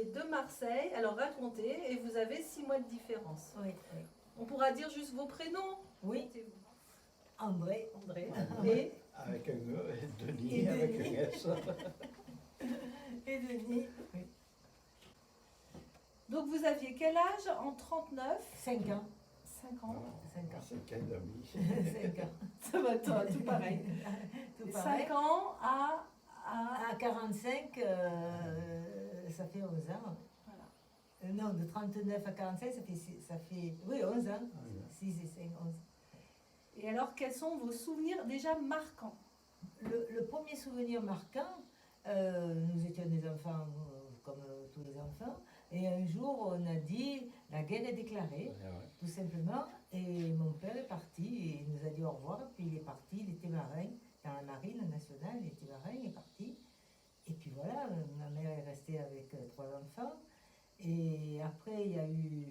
étiez de Marseille, alors racontez, et vous avez 6 mois de différence. Oui, oui. On pourra dire juste vos prénoms. Oui, C'est vous. André. Et Avec un E, et Denis Et avec Denis. un S. Et Denis. Oui. donc vous aviez quel âge en 39? 5 ans. 5 ans. 5 ans. C'est quel demi. 5 ans. Ça va toi, tout pareil. Tout pareil. 5 ans à À 45, ça fait 11 ans. voilà. Non, de 39 à 45, ça fait oui, 11 ans. Ah, oui. 6 et 5, 11. Et alors, quels sont vos souvenirs déjà marquants? Le premier souvenir marquant, nous étions des enfants comme tous les enfants, et un jour on a dit la guerre est déclarée, Ouais, ouais. tout simplement, et mon père est parti et il nous a dit au revoir, puis il est parti, il était marin dans la marine nationale, il était marin, il est parti, et puis voilà, ma mère est restée avec 3 enfants, et après il y a eu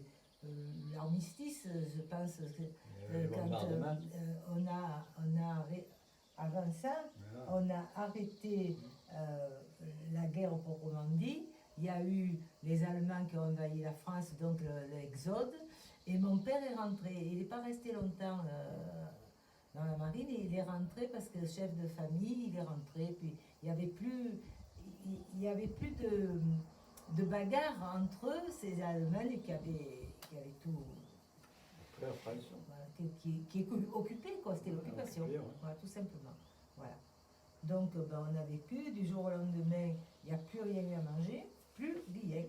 l'armistice, je pense, Il y avait le quand bombardement. avant ça, Voilà. on a arrêté la guerre proprement dit. Il y a eu les Allemands qui ont envahi la France, donc l'exode. Et mon père est rentré. Il n'est pas resté longtemps dans la marine. Et il est rentré parce que chef de famille, il est rentré. Puis il n'y avait plus de bagarre entre eux, ces Allemands qui avaient tout. Après, la France. Voilà, qui est occupé, quoi, c'était l'occupation, Occupé, ouais. voilà, tout simplement. Voilà. Donc on a vécu, du jour au lendemain, il n'y a plus rien eu à manger, plus rien.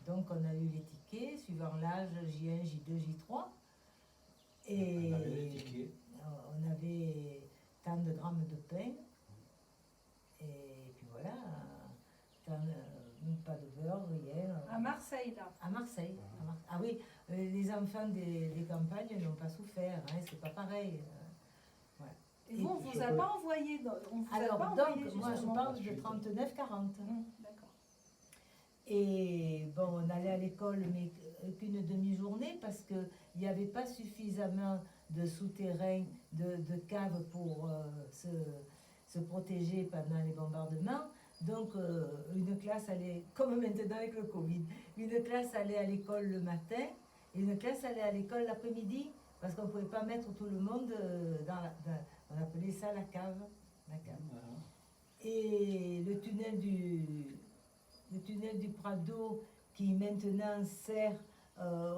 Donc on a eu les tickets, suivant l'âge, J1, J2, J3. Et On avait les tickets. on avait tant de grammes de pain, et puis voilà, pas de beurre, rien. À Marseille, là. À Marseille. Ah oui, les enfants des campagnes n'ont pas souffert, hein, c'est pas pareil. Voilà. Et vous, on ne vous a pas envoyé. On vous a Alors, pas donc, envoyé, moi je justement. parle de 39-40. D'accord. Et bon, on allait à l'école, mais qu'une demi-journée, parce qu'il n'y avait pas suffisamment de souterrains, de caves pour se protéger pendant les bombardements. Donc, une classe allait, comme maintenant avec le Covid, une classe allait à l'école le matin et une classe allait à l'école l'après-midi, parce qu'on ne pouvait pas mettre tout le monde on appelait ça la cave. La cave. Voilà. Et le tunnel du Prado, qui maintenant sert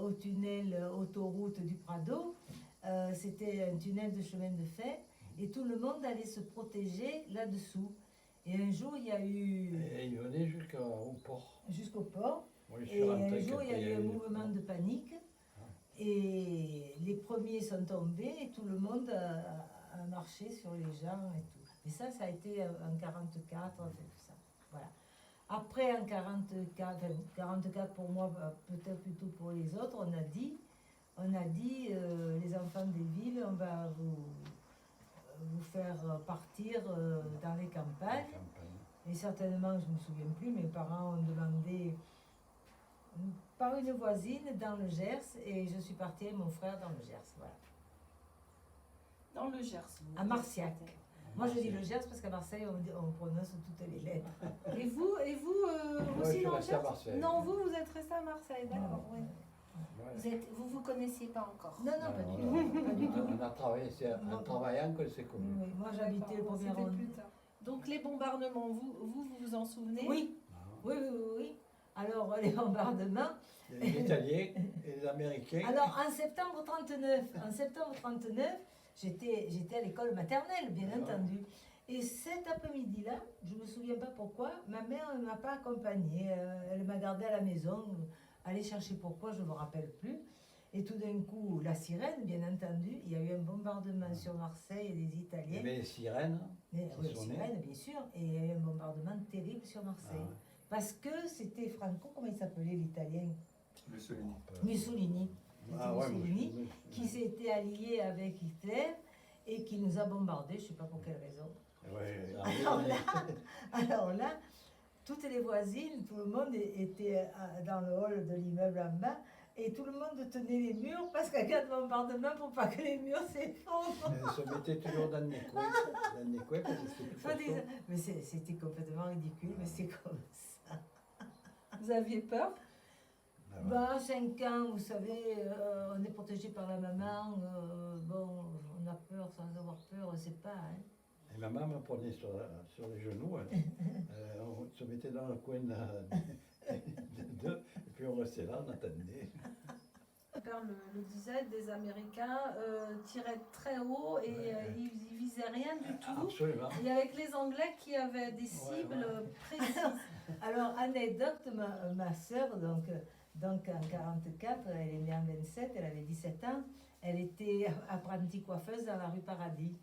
au tunnel autoroute du Prado, c'était un tunnel de chemin de fer, et tout le monde allait se protéger là-dessous. Et un jour, il y a eu, Et il venait jusqu'au port. jusqu'au port, Moi, je suis et rentré un jour, il y a eu un mouvement de panique, et les premiers sont tombés, et tout le monde a marché sur les gens et tout. Et ça a été en 44, on fait tout ça. Voilà. Après, en 44, enfin, 44 pour moi, peut-être plutôt pour les autres, on a dit les enfants des villes, on va vous faire partir dans les campagnes. Et certainement, je ne me souviens plus, mes parents ont demandé par une voisine dans le Gers, et je suis partie avec mon frère dans le Gers. Voilà. Dans le Gers. À Marciac. Moi, je dis le Gers parce qu'à Marseille, on prononce toutes les lettres. Et vous Moi, je aussi suis dans le resté à Gers? Marseille. Non, vous êtes resté à Marseille, d'accord. Oui. Ouais. Vous connaissiez pas encore. Non, pas du tout. Pas du tout. On a travaillé, c'est en travaillant que c'est connu. Oui, moi, j'habitais le D'accord, premier c'était arrondissement. plus tard. Donc les bombardements, vous vous en souvenez? Oui, Ah. oui. Alors, les bombardements. Il y a les Italiens et les Américains. Alors, en septembre 39, j'étais à l'école maternelle, bien entendu. Et cet après-midi-là, je ne me souviens pas pourquoi, ma mère ne m'a pas accompagnée. Elle m'a gardée à la maison, aller chercher pourquoi, je ne me rappelle plus. Et tout d'un coup, la sirène, bien entendu, il y a eu un bombardement sur Marseille et des Il y Italiens. avait les sirènes. Oui, qui sonnaient. sirène, bien sûr. Et il y a eu un bombardement terrible sur Marseille. Ah ouais. Parce que c'était Franco, comment il s'appelait l'Italien? Mussolini. Mussolini. C'était Ah ouais, Mussolini, moi, je- qui s'était allié avec Hitler et qui nous a bombardés, je ne sais pas pour quelle raison. Ouais, Alors là, toutes les voisines, tout le monde était dans le hall de l'immeuble en bas, et tout le monde tenait les murs parce qu'en cas de bombardement, pour pas que les murs s'effondrent. Elle se mettait toujours dans les coins. Dans les coins parce que c'était plus Soit costaud. Mais c'était complètement ridicule, mais c'est comme ça. Vous aviez peur? Ah ouais. Bah, 5 ans, vous savez, on est protégé par la maman. Bon, on a peur sans avoir peur, on ne sait pas. Hein. Et ma maman me prenait sur les genoux, hein. On se mettait dans le coin de deux, et puis on restait là, on attendait. Mon père le disait, des Américains tiraient très haut et Ouais. ils visaient rien du tout. Absolument. Et avec les Anglais qui avaient des cibles ouais. précises. Alors, anecdote, ma sœur, donc en 44, elle est née en 27, elle avait 17 ans, elle était apprentie coiffeuse dans la rue Paradis.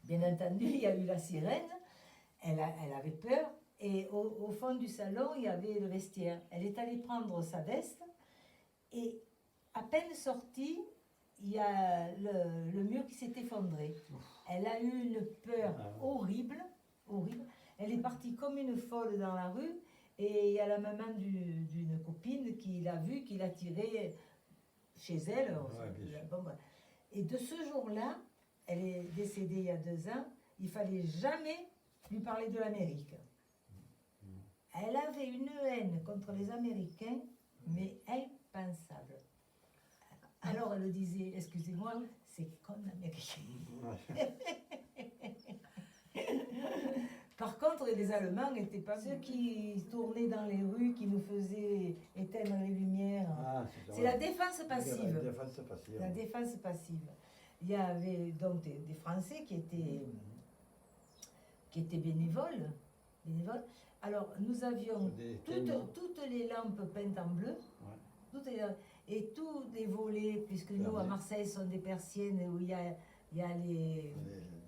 Bien entendu, il y a eu la sirène, elle avait peur, et au fond du salon, il y avait le vestiaire. Elle est allée prendre sa veste, et à peine sortie, il y a le mur qui s'est effondré. Elle a eu une peur horrible, horrible. Elle est partie comme une folle dans la rue, et il y a la maman d'une copine qui l'a vue, qui l'a tirée chez elle. Ouais, bien sûr. Bon, bref. Et de ce jour-là, elle est décédée il y a 2 ans, il fallait jamais lui parler de l'Amérique. Elle avait une haine contre les Américains, mais impensable. Alors elle disait, excusez-moi, c'est con l'Américain. Par contre, les Allemands n'étaient pas ceux qui tournaient dans les rues, qui nous faisaient éteindre les lumières. Ah, C'est la défense passive. La défense passive. La défense passive. Il y avait donc des Français qui étaient bénévoles. Alors, nous avions Des témoins. toutes les lampes peintes en bleu, et tous des volets, puisque nous, à Marseille, sont des persiennes où il y a les...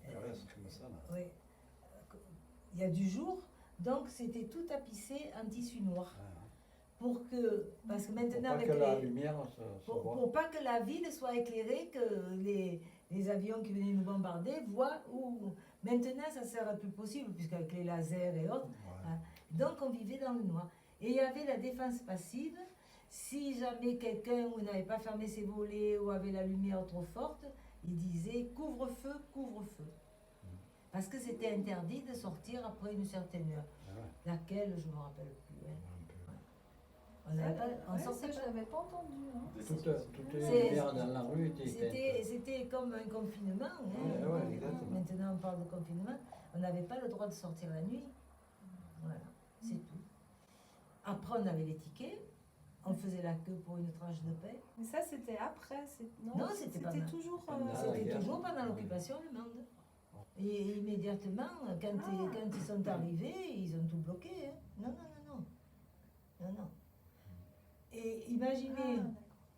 Comme ça, là. Oui, il y a du jour, donc c'était tout tapissé en tissu noir. Parce que maintenant, Pour pas avec que la lumière se voit. pour pas que la ville soit éclairée, que les avions qui venaient nous bombarder voient où. Maintenant, ça ne sera plus possible, puisqu'avec les lasers et autres. Ouais. Hein. Donc, on vivait dans le noir. Et il y avait la défense passive. Si jamais quelqu'un n'avait pas fermé ses volets ou avait la lumière trop forte, il disait couvre-feu, couvre-feu. Parce que c'était interdit de sortir après une certaine heure. Ah ouais. Laquelle, je ne me rappelle plus. Hein. On Ouais, sortait ça, je pas. n'avais pas entendu. Hein. Toutes les C'est- lumières dans la rue étaient éteintes. C'était comme un confinement. Hein. Ouais, exactement. Maintenant, on parle de confinement. On n'avait pas le droit de sortir la nuit. Voilà, c'est tout. Après, on avait les tickets. On faisait la queue pour une tranche de pain. Mais ça, c'était après. Non, c'était pas mal. toujours. Pendant la C'était guerre. toujours pendant l'occupation allemande. Et immédiatement, quand ils sont arrivés, ils ont tout bloqué. Hein. Non. Et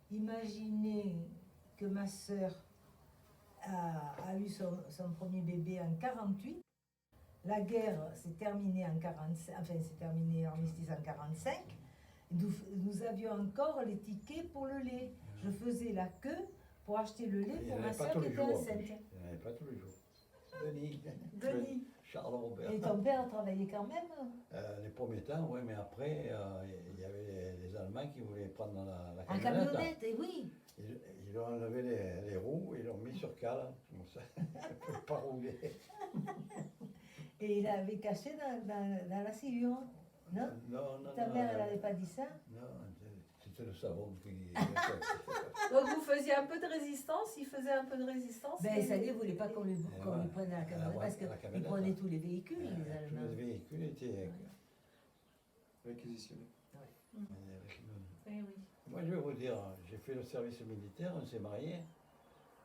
imaginez que ma sœur a eu son premier bébé en 48. La guerre s'est terminée en 45, enfin s'est terminée l'armistice en 45. Nous avions encore les tickets pour le lait. Je faisais la queue pour acheter le lait Il n'y pour en ma avait pas sœur tous qui les était jours. En plus. enceinte. Il n'y en avait pas tous les jours. Denis. Charles Robert. Et ton père a travaillé quand même? Les premiers temps, oui, mais après, il y avait les Allemands qui voulaient prendre la En camionnette. camionnette, et oui. Ils ont enlevé les roues, ils l'ont mis sur cale, comme ça. Il ne peut pas rouler. Et il avait caché dans la sillon. Non? Non. Ta mère, elle n'avait pas dit ça? Non, c'était le savon qui. Donc, vous faisiez un peu de résistance. Il faisait un peu de résistance. Ben, ça ne voulait pas qu'on lui ouais. prenne la camionnette, parce la qu'ils camionnette, prenaient hein. tous les véhicules, les Tous Allemands. les véhicules étaient. Réquisitionné. Oui. Moi, je vais vous dire, j'ai fait le service militaire, on s'est mariés.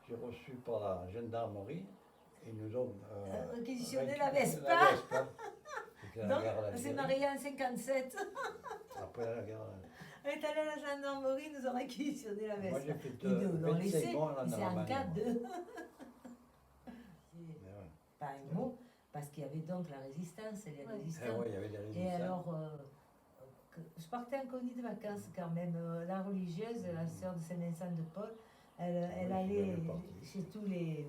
J'ai reçu par la gendarmerie. Ils nous ont. Réquisitionné la Vespa. La Vespa. C'était la Donc, guerre on s'est d'Algérie. mariés en 57. Après la guerre. On est allé à la gendarmerie, ils nous ont réquisitionné la Moi, veste. j'ai fait Ils nous l'ont 25 laissé, mois en mais c'est en Allemagne, cas moi. de... Mais ouais. Pas un mot, parce qu'il y avait donc la résistance, et les Ouais. résistants. Ouais, il y avait des Et résistants. alors, je partais en colonie de vacances quand même. La religieuse, la sœur de Saint-Vincent de Paul, elle je allait suis parti. chez tous les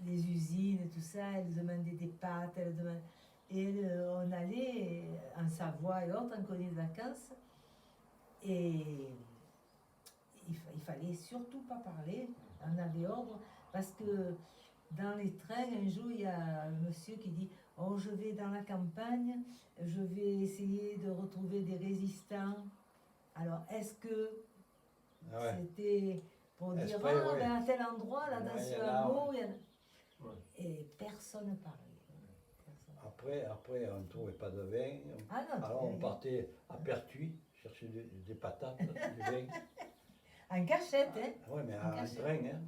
usines, tout ça, elle demandait des pâtes, on allait en Savoie et autres en colonie de vacances. Et il fallait surtout pas parler, on avait ordre, parce que dans les trains, un jour, il y a un monsieur qui dit « oh, je vais dans la campagne, je vais essayer de retrouver des résistants. Alors, est-ce que Ah ouais. c'était pour dire, Exprès, ah, ouais. ben, à tel endroit, là, dans Ouais, ce il y en a, hameau, ouais. il y en a... Ouais. Et personne ne parlait. Après, on ne trouvait pas de vin. Ah non, Alors, on tu- partait à Pertuis, chercher des patates, du vin. en cachette, hein. Oui, mais En en cachette. grain, hein.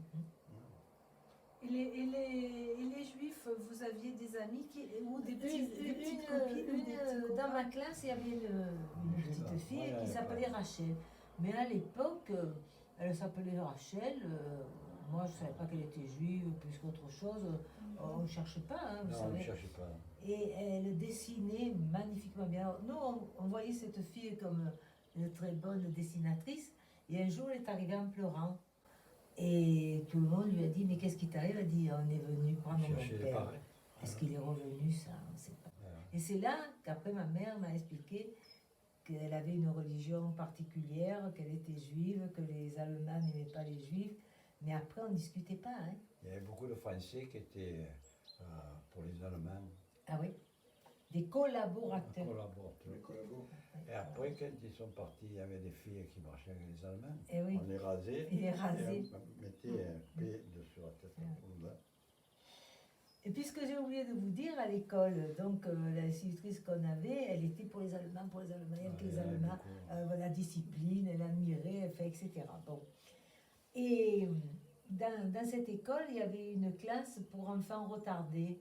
Et les juifs, vous aviez des amis ou des petites copines ou des petits Dans ma copains? classe, il y avait une Juive, petite fille ouais, qui s'appelait Rachel. Mais à l'époque, elle s'appelait Rachel. Moi, je ne savais pas qu'elle était juive, plus qu'autre chose. On ne cherche pas, hein, vous Non, on ne savez. cherchait pas. Et elle dessinait magnifiquement bien. Nous, on voyait cette fille comme une très bonne dessinatrice. Et un jour, elle est arrivée en pleurant. Et tout le monde lui a dit, mais qu'est-ce qui t'arrive? Elle a dit, on est venu prendre mon Chercher les père. pareils. Est-ce qu'il est revenu? Ça, on ne sait pas. Ouais. Et c'est là qu'après ma mère m'a expliqué qu'elle avait une religion particulière, qu'elle était juive, que les Allemands n'aimaient pas les juifs. Mais après, on ne discutait pas. Hein. Il y avait beaucoup de Français qui étaient pour les Allemands, Ah oui, des collaborateurs. collaborateurs. Les collabos. Et après, quand ils sont partis, il y avait des filles qui marchaient avec les Allemands. Eh oui, On les rasait. il est rasé. Et on mettait un P dessus la tête. Ouais. Là. Et puis ce que j'ai oublié de vous dire à l'école, donc l'institutrice qu'on avait, elle était pour les Allemands, elle aimait que les Ouais, Allemands, beaucoup. la discipline, elle admirait, elle fait, etc. Bon. Et dans cette école, il y avait une classe pour enfants retardés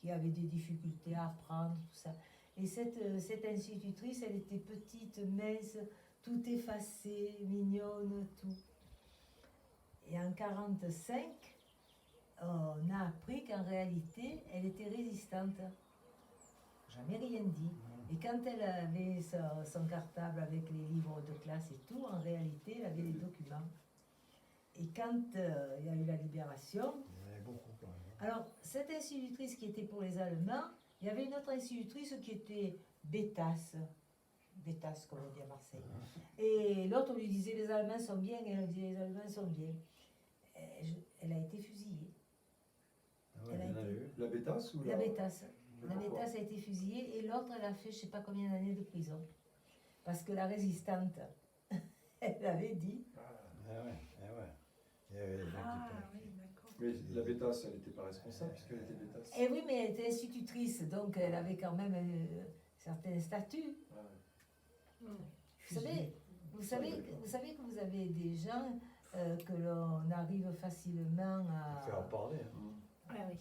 qui avaient des difficultés à apprendre, tout ça. Et cette institutrice, elle était petite, mince, tout effacée, mignonne, tout. Et en 1945, on a appris qu'en réalité, elle était résistante. Jamais rien dit. Et quand elle avait son cartable avec les livres de classe et tout, en réalité, elle avait les documents. Et quand il y a eu la libération, Il y en avait beaucoup quand même. alors cette institutrice qui était pour les Allemands, il y avait une autre institutrice qui était Bétasse. Bétasse, comme on dit à Marseille. Et l'autre lui disait les Allemands sont bien, et elle disait les Allemands sont bien. Elle a été fusillée. Ah ouais, Elle a il y en a été- eu. La bétasse ou La la... Bétasse. La Pourquoi Bétasse a été fusillée et l'autre, elle a fait je ne sais pas combien d'années de prison. Parce que la résistante, elle avait dit, Ah ouais, ah ouais. Il y avait des gens Ah qui oui, d'accord. Mais la bétasse, elle n'était pas responsable puisqu'elle était bétasse. eh oui, mais elle était institutrice, donc elle avait quand même un certain statut. Ah ouais. Vous savez, vous savez que vous avez des gens que l'on arrive facilement faire à... parler. Hein. Mm. Ah oui.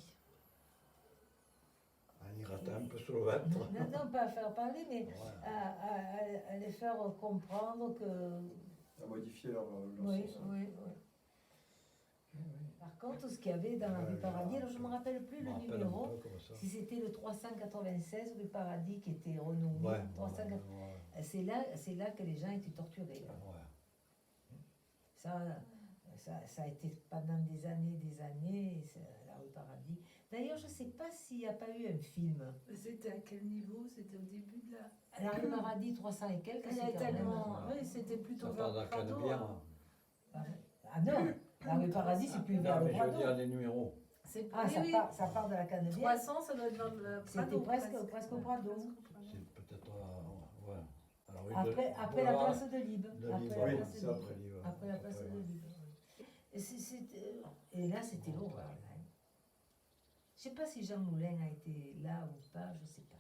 En y grattant un peu sur le ventre. Non, pas à faire parler, mais Ouais. à les faire comprendre que... À modifier leur Oui, sens. oui, oui. Par contre, ce qu'il y avait dans la Ouais, rue Paradis, je alors je ne me rappelle plus Je me le rappelle un numéro, peu comme ça. si c'était le 396 rue Paradis qui était renommé, Ouais, 380. ouais, C'est là que les gens étaient torturés. Là. ouais. Ça a été pendant des années, la rue Paradis. D'ailleurs, je ne sais pas s'il n'y a pas eu un film. C'était à quel niveau? C'était au début de la... La rue Paradis, 300 et quelques, Elle c'est est quand même... tellement... Oui, c'était plutôt Ça part vers d'un Prado, Canebière. hein. Ah non, la rue Paradis, c'est plus vers Non, le mais je veux Prado. dire les numéros. C'est Ah, oui, oui. ça part de la Canebière. 300, ça doit être dans le Prado. C'était presque au Prado. C'est peut-être. Ouais. Alors, Après la place de Libre. de Après Libre, la oui, place de c'est Libre. après Libre. Après la place de ouais. Libre. Et là, c'était l'horreur. Là. Je ne sais pas si Jean Moulin a été là ou pas, je ne sais pas.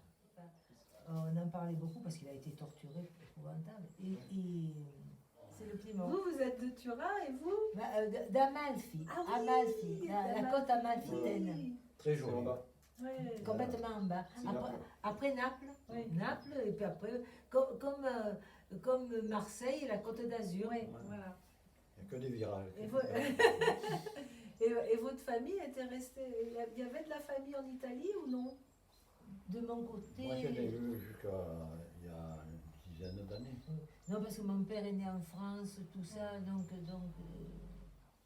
On en parlait beaucoup parce qu'il a été torturé, épouvantable. Et c'est le Piémont. Vous êtes de Turin et vous? D'Amalfi. Ah oui, Amalfi, la côte amalfitaine. Oui. Très C'est en joli. bas. Ouais. Complètement en bas. C'est Après, Naples. après Naples, Oui. Naples, et puis après, comme Marseille, la Côte d'Azur. Oui, voilà. Il n'y a que des virages. Et, et votre famille était restée... Il y avait de la famille en Italie ou non? De mon côté. Moi, je l'ai vu jusqu'à il y a une dizaine d'années. Non, parce que mon père est né en France, tout ça, donc.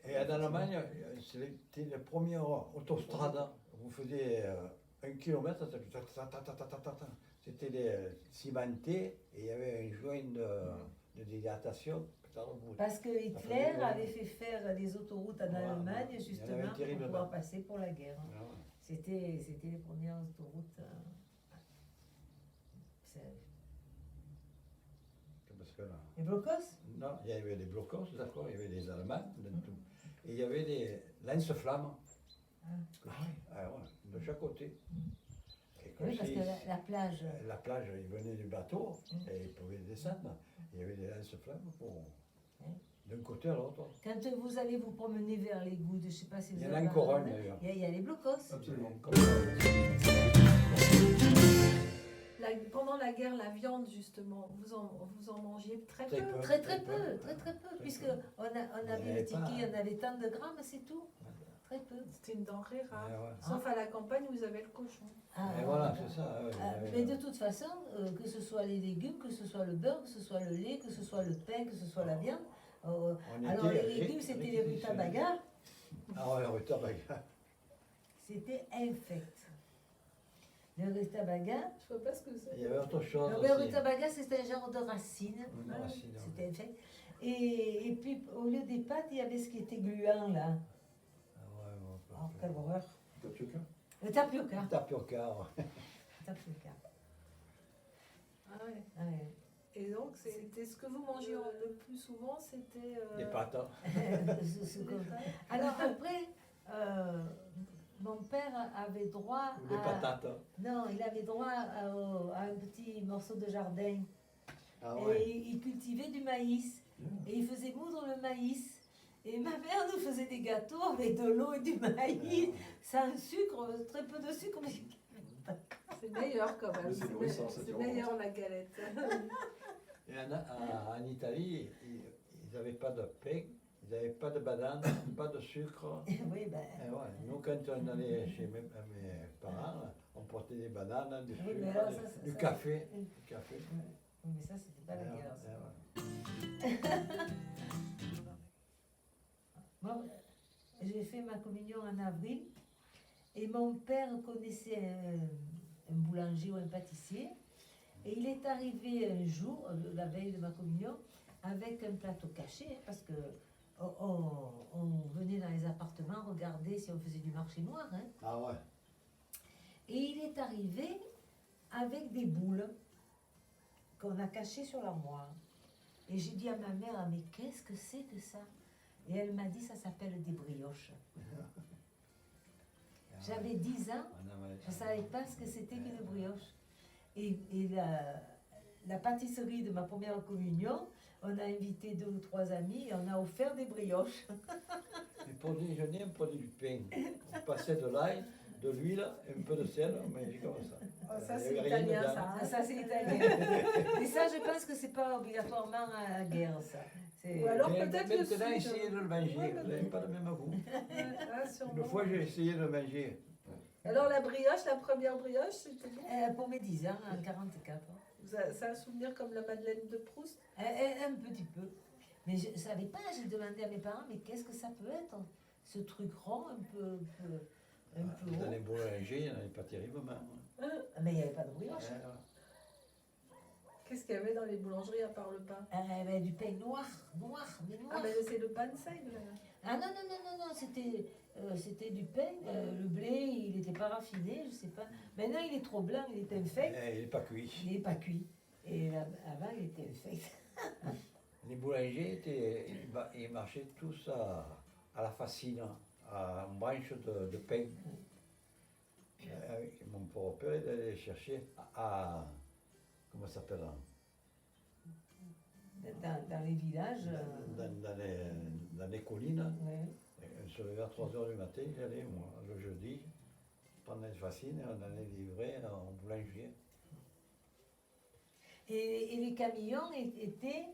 Et en Allemagne, c'était la première autostrade. Vous faisiez 1 kilomètre, c'était cimenté et il y avait un joint de dilatation. Parce que Hitler avait fait faire des autoroutes en Voilà, Allemagne, il y en avait justement, pour terriblement. pouvoir passer pour la guerre. Ah ouais. C'était les premières autoroutes. C'est- Parce que là, Les blocos? non, il y avait des blocos, d'accord, il y avait des Allemands, et il y avait des lance-flammes. Ah. Ah oui, ah ouais, de chaque côté. Et que Oui, parce si- que la plage. la plage, ils venaient du bateau Mm. et ils pouvaient descendre. Il y avait des lance-flammes Mm. d'un côté à l'autre. Quand vous allez vous promener vers les gouttes, je ne sais pas si vous Il y en a avez une couronne ramené, d'ailleurs. il y a les blocos. Absolument. Comme ça. Pendant la guerre, la viande, justement, vous en mangiez très Très peu. peu. Très très peu. peu, très peu, puisque on Il y avait avait le ticket, pas- on avait tant de grammes, c'est tout. Très peu. C'était une denrée rare. Ouais, ouais. Sauf à la campagne, vous avez le cochon. Ah, Et voilà, c'est ça. ouais, il y avait- Mais de toute façon, que ce soit les légumes, que ce soit le beurre, que ce soit le lait, que ce soit le pain, que ce soit la viande. on Alors était les légumes, c'était les rutabagas, Ah ouais, rutabaga. c'était infect. Le rutabaga, Je vois pas ce que c'est. Il y avait autre chose le aussi. rutabaga, c'est un genre de racine. Une racine, ouais. C'était infect. Et puis, au lieu des pâtes, il y avait ce qui était gluant, là. Ah ouais, bon, Oh, quelle horreur. Tapioca. Le tapioca. Tapioca, ouais. Tapioca. Ah ouais. Ouais. Et donc, c'était ce que vous mangiez le plus souvent, c'était. Des pâtes. hein. Ce qu'on- Alors après, mon père avait droit Ou des patates. hein. Non, il avait droit à un petit morceau de jardin. Ah Et ouais. il cultivait du maïs. Et il faisait moudre le maïs. Et ma mère nous faisait des gâteaux avec de l'eau et du maïs, sans sucre, très peu de sucre. Mais C'est meilleur quand même. Mais c'est nourrissant, ça C'est dure meilleur la galette. Et en Italie, ils n'avaient pas de pain, ils n'avaient pas de banane, pas de sucre. oui, ben. Et ouais, nous, quand on allait chez mes parents, on portait des bananes, du Oui, sucre, mais alors, ça, du ça, café. c'est- Du café. Oui, mais ça, c'était pas la Et guerre. ouais, et ça. ouais. Moi, j'ai fait ma communion en avril et mon père connaissait un boulanger ou un pâtissier. Et il est arrivé un jour, la veille de ma communion, avec un plateau caché, hein, parce que on venait dans les appartements regarder si on faisait du marché noir. Hein. Ah ouais. Et il est arrivé avec des boules qu'on a cachées sur l'armoire. Et j'ai dit à ma mère, ah, mais qu'est-ce que c'est que ça? Et elle m'a dit, ça s'appelle des brioches. J'avais 10 ans, je ne savais pas ce que c'était qu'une brioche. Et la pâtisserie de ma première communion, on a invité 2 ou 3 amis et on a offert des brioches. Et pour déjeuner, on prenait du pain. On passait de l'ail, de l'huile, un peu de sel, on mangeait comme ça. Oh, ça, Il y c'est avait rien italien, dedans. ça. Ah, ça, c'est italien. Et ça, je pense que c'est pas obligatoirement à la guerre, ça. Ou alors Mais peut-être le maintenant, sud. essayez de le manger, Ouais, vous n'avez pas le même goût. Ah, sûrement. Une fois, j'ai essayé de le manger. Alors la brioche, la première brioche, c'était bon. Pour mes 10 ans, en 44. C'est un souvenir comme la Madeleine de Proust. Un petit peu. Mais je ne savais pas, j'ai demandé à mes parents, mais qu'est-ce que ça peut être? Ce truc rond, un peu Dans haut. les boulangers, il n'y en avait pas terriblement. Ah, mais il n'y avait pas de brioche. Ouais, ouais. Qu'est-ce qu'il y avait dans les boulangeries à part le pain? Mais du pain noir, mais noir. Ah, mais c'est le pain de seigle. Ah non, c'était du pain. Le blé, il n'était pas raffiné, je sais pas. Maintenant, il est trop blanc, il est infect. Il n'est pas cuit. Il n'est pas cuit. Et avant, il était infect. Les boulangers, ils marchaient tous à la fascine, à une branche de pain. Mon pauvre père, il allait chercher comment ça s'appelle, Dans les villages. dans les collines. Ouais. On se levait à 3h du matin, j'allais, moi, le jeudi, prendre les fascines et on allait livrer en boulanger. Et les camions étaient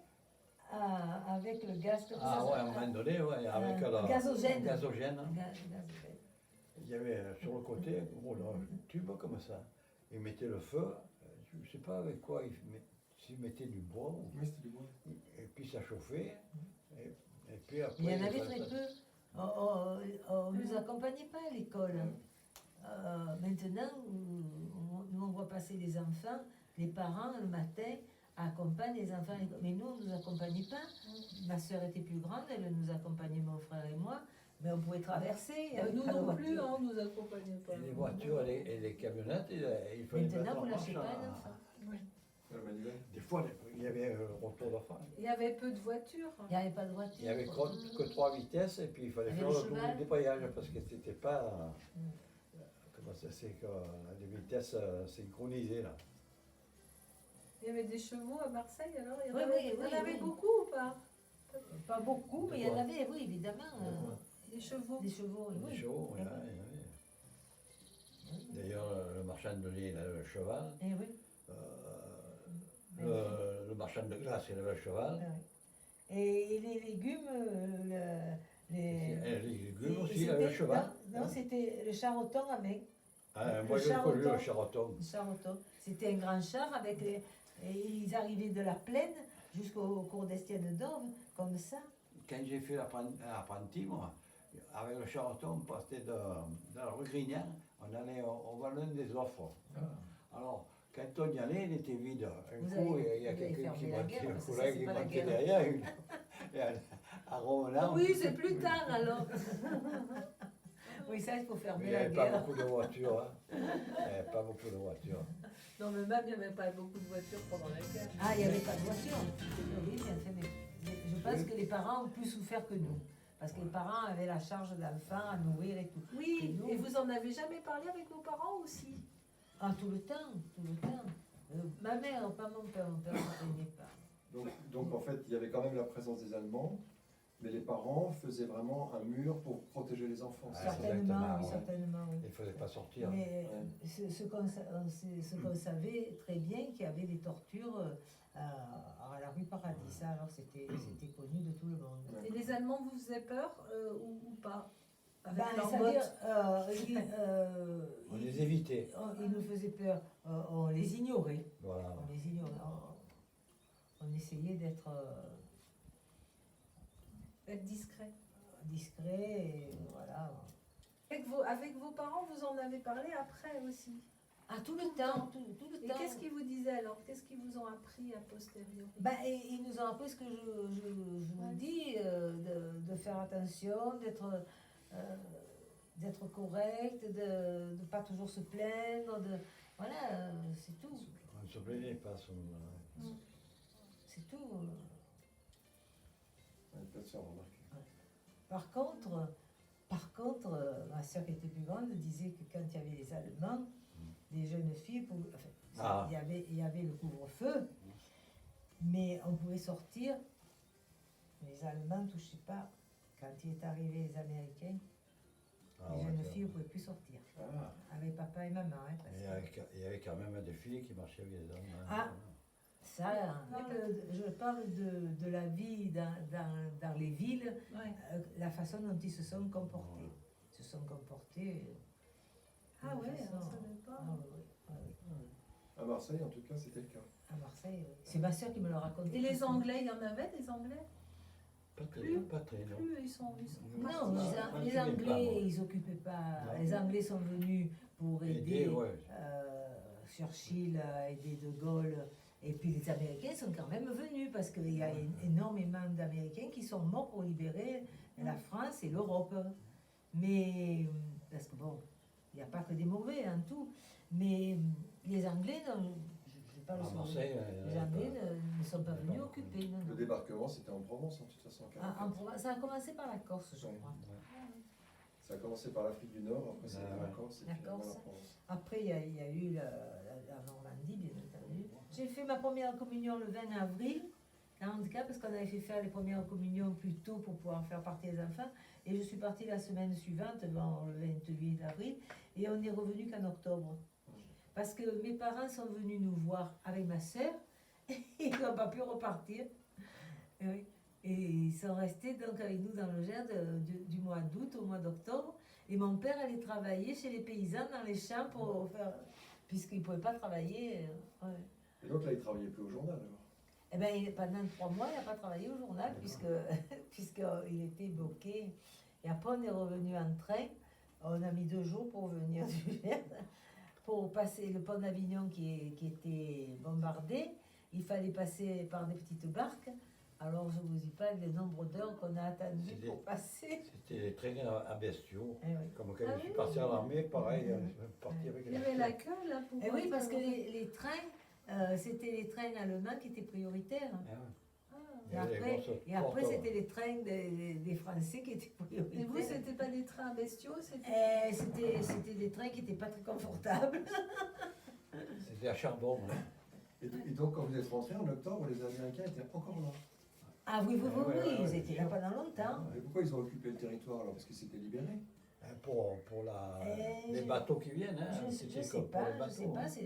avec le gaz comme Ah ça. ouais, à un moment donné, ouais, avec le gazogène. gazogène. Gazogène. Il y avait sur le côté un tube comme ça. Ils mettaient le feu, je ne sais pas avec quoi, s'ils mettaient du bois, Oui, c'était du bois. et puis ça chauffait. Et puis après, Il y en avait ça- très ça- peu. On ne nous accompagnait pas à l'école. Maintenant, nous on voit passer les enfants, les parents le matin accompagnent les enfants à l'école. Mais nous, on ne nous accompagnait pas. Ma soeur était plus grande, elle nous accompagnait, mon frère et moi. Mais on pouvait traverser. il y avait Nous pas de non plus, voiture. hein, on nous accompagnait pas. Et les voitures et les camionnettes, il fallait mettre Maintenant, en vous lâchez marche pas à- un enfant. La manivelle. Des fois, il y avait un retour de frein. Il y avait peu de voitures. Il n'y avait pas de voiture. Il n'y avait que 3 vitesses et puis il fallait Avec faire le le double cheval. débrayage parce que c'était pas. Mm. Comment ça c'est que des vitesses synchronisées là. Il y avait des chevaux à Marseille alors. Il y en Oui, avait, oui, il y en oui, avait oui. beaucoup ou pas? Pas beaucoup, mais il y en avait, oui, évidemment. Des chevaux. Des chevaux, Des oui. chevaux, il y en avait. D'ailleurs, le marchand de lait, il avait le cheval. Eh oui. Le marchand de glace, il avait le cheval. Ah oui. Et les légumes, Et les légumes et aussi, il avait le c'était- cheval. Non, c'était le charreton à main. Ah, le moi, j'ai connu le charoton. Le charreton. C'était un grand char avec les. Et ils arrivaient de la plaine jusqu'au cours d'Estienne d'Orve, comme ça. Quand j'ai fait l'apprenti, moi, avec le charoton, on partait de la rue Grignard, on allait au Vallon des Offres. Alors, quand on y allait, il était vide. Un Vous coup, avez- il y a vous avez quelqu'un qui fermé la montait, guerre, un parce que ça, collègue c'est qui pas la montait guerre. derrière. Et à Romenard, Oui, c'est plus tard alors. Oui, ça, il faut il fermer n'y la avait pas guerre. beaucoup de voitures. Hein. Il n'y avait pas beaucoup de voitures. Non, mais même il n'y avait pas beaucoup de voitures pendant la guerre. Ah, il n'y avait pas de voiture. Oui, bien fait, mais je pense que les parents ont plus souffert que nous. Parce que les parents avaient la charge d'enfants à nourrir et tout. Oui, nous- et vous en avez jamais parlé avec vos parents aussi? Ah, tout le temps, tout le temps. Ma mère, pas mon père ne plaignait pas. Donc en fait, il y avait quand même la présence des Allemands, mais les parents faisaient vraiment un mur pour protéger les enfants. Ah, c'est ça Certainement, exactement, oui, ouais. certainement, oui. Il ne fallait pas sortir. Mais Ouais. ce qu'on savait très bien, qu'il y avait des tortures à la rue Paradis. Ça, alors, c'était connu de tout le monde. Ouais. Et les Allemands vous faisaient peur ou pas? Avec Ben, leurs c'est-à-dire, bottes. On les évitait. ils nous faisaient peur, on les ignorait. Voilà. On les ignorait. On essayait d'être Être discret. discret et voilà. Avec vos parents, vous en avez parlé après aussi. Ah, tout le temps, tout le Et temps. qu'est-ce qu'ils vous disaient alors? Qu'est-ce qu'ils vous ont appris a posteriori? Ben, et ils nous ont appris ce que je vous dis, de faire attention, d'être correct, de ne pas toujours se plaindre, voilà, c'est tout. On ne se plaignait pas à ce moment-là. C'est tout. Ouais, peut-être se faire remarquer. Par contre, ma soeur qui était plus grande disait que quand il y avait les Allemands, les jeunes filles, il y avait le couvre-feu, mais on pouvait sortir. Les Allemands ne touchaient pas. Quand il est arrivé les Américains, Ah, les ouais, jeunes ça. filles ne pouvaient plus sortir. Ah, Avec papa et maman. Hein, parce que Il y avait quand même des filles qui marchaient avec les hommes. hein. Ah. ça, je parle de la vie dans les villes, Ouais. la façon dont ils se sont comportés. Ils se sont comportés. Ah de ouais, façon- on savait pas. Ah oui, oui. à Marseille, en tout cas, c'était le cas. À Marseille, oui. C'est ma soeur qui me le racontait. Et les Anglais, il y en avait des Anglais? Pas très, Plus- pas très, non. Plus, ils sont Non, partis. les Anglais, ils s'occupaient pas. Non. Les Anglais sont venus pour aider ouais. Churchill, aider De Gaulle. Et puis les Américains sont quand même venus parce qu'il y a énormément d'Américains qui sont morts pour libérer la France et l'Europe. Mais, parce que bon, il n'y a pas que des mauvais en tout. Mais les Anglais, non, je parle À sur Marseille, les Anglais ne sont pas venus occuper. Non, Le non. débarquement, c'était en Provence, en toute façon. en 44. En Provence, ça a commencé par la Corse, je Ouais. crois. Ça a commencé par l'Afrique du Nord, après c'était Ah, la ouais. Corse et La finalement Corse. la Provence. Après, il y a eu la Normandie, bien entendu. J'ai fait ma première communion le 20 avril 44 parce qu'on avait fait faire les premières communions plus tôt pour pouvoir faire partie des enfants. Et je suis partie la semaine suivante, le 28 avril, et on est revenu qu'en octobre. Parce que mes parents sont venus nous voir avec ma sœur et ils n'ont pas pu repartir. Et, oui. Et ils sont restés donc avec nous dans le Gers du mois d'août au mois d'octobre. Et mon père allait travailler chez les paysans dans les champs pour faire. Puisqu'il ne pouvait pas travailler. Ouais. Et donc là, il travaillait plus au journal alors. Eh bien, pendant 3 mois, il n'a pas travaillé au journal puisqu'il était bloqué. Et après, on est revenu en train. On a mis 2 jours pour venir du Gers, pour passer le pont d'Avignon qui était bombardé. Il fallait passer par des petites barques Alors, je vous dis pas le nombre d'heures qu'on a attendu C'est pour des- passer. C'était les trains à bestiaux. Eh oui. Comme quand Ah je suis oui. parti à l'armée, pareil, je suis parti avec Il y avait la queue là pour. Eh oui, parce que les trains, c'était les trains allemands qui étaient prioritaires. Ah ouais. Ah. Il y avait les grosses Et après, portes, c'était les trains des Français qui étaient prioritaires. Et vous, c'était pas des trains bestiaux, c'était. C'était des trains qui n'étaient pas très confortables. C'était à charbon. Hein. Et donc, quand vous êtes rentré en octobre, les Américains étaient encore là. Ah oui, oui, oui, Ouais, oui, ouais, ils ouais, étaient là pendant longtemps. Et pourquoi ils ont occupé le territoire alors? Parce qu'ils s'étaient libérés. Hein, pour les Je- bateaux qui viennent. Hein, Je c'était ne sais comme pour pas, les bateaux, hein. c'est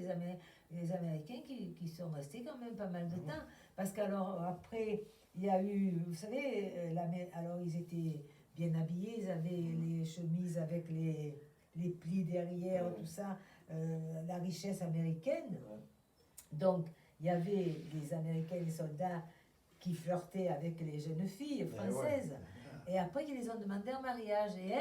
les Américains qui sont restés quand même pas mal de temps. Parce qu'alors, après, il y a eu, vous savez, alors ils étaient bien habillés, ils avaient les chemises avec les plis derrière, tout ça, la richesse américaine. Ouais. Donc, il y avait les Américains, les soldats qui flirtaient avec les jeunes filles françaises. Et après, ils les ont demandé en mariage. Et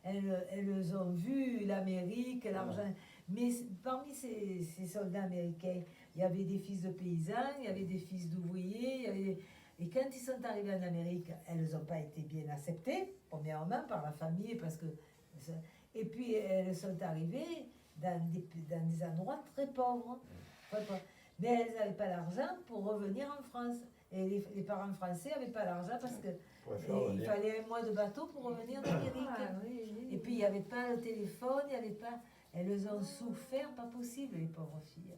elles ont vu l'Amérique, l'argent. Mais parmi ces soldats américains, il y avait des fils de paysans, il y avait des fils d'ouvriers. Et quand ils sont arrivés en Amérique, elles n'ont pas été bien acceptées, premièrement, par la famille. Et puis, elles sont arrivées dans des endroits très pauvres. Très pauvres. Mais elles n'avaient pas l'argent pour revenir en France. Et les parents français n'avaient pas l'argent parce que Pour faire il venir. fallait un mois de bateau pour revenir d'Amérique. Ah, oui, oui. Et puis il n'y avait pas le téléphone, il n'y avait pas. Elles ont souffert, pas possible, les pauvres filles.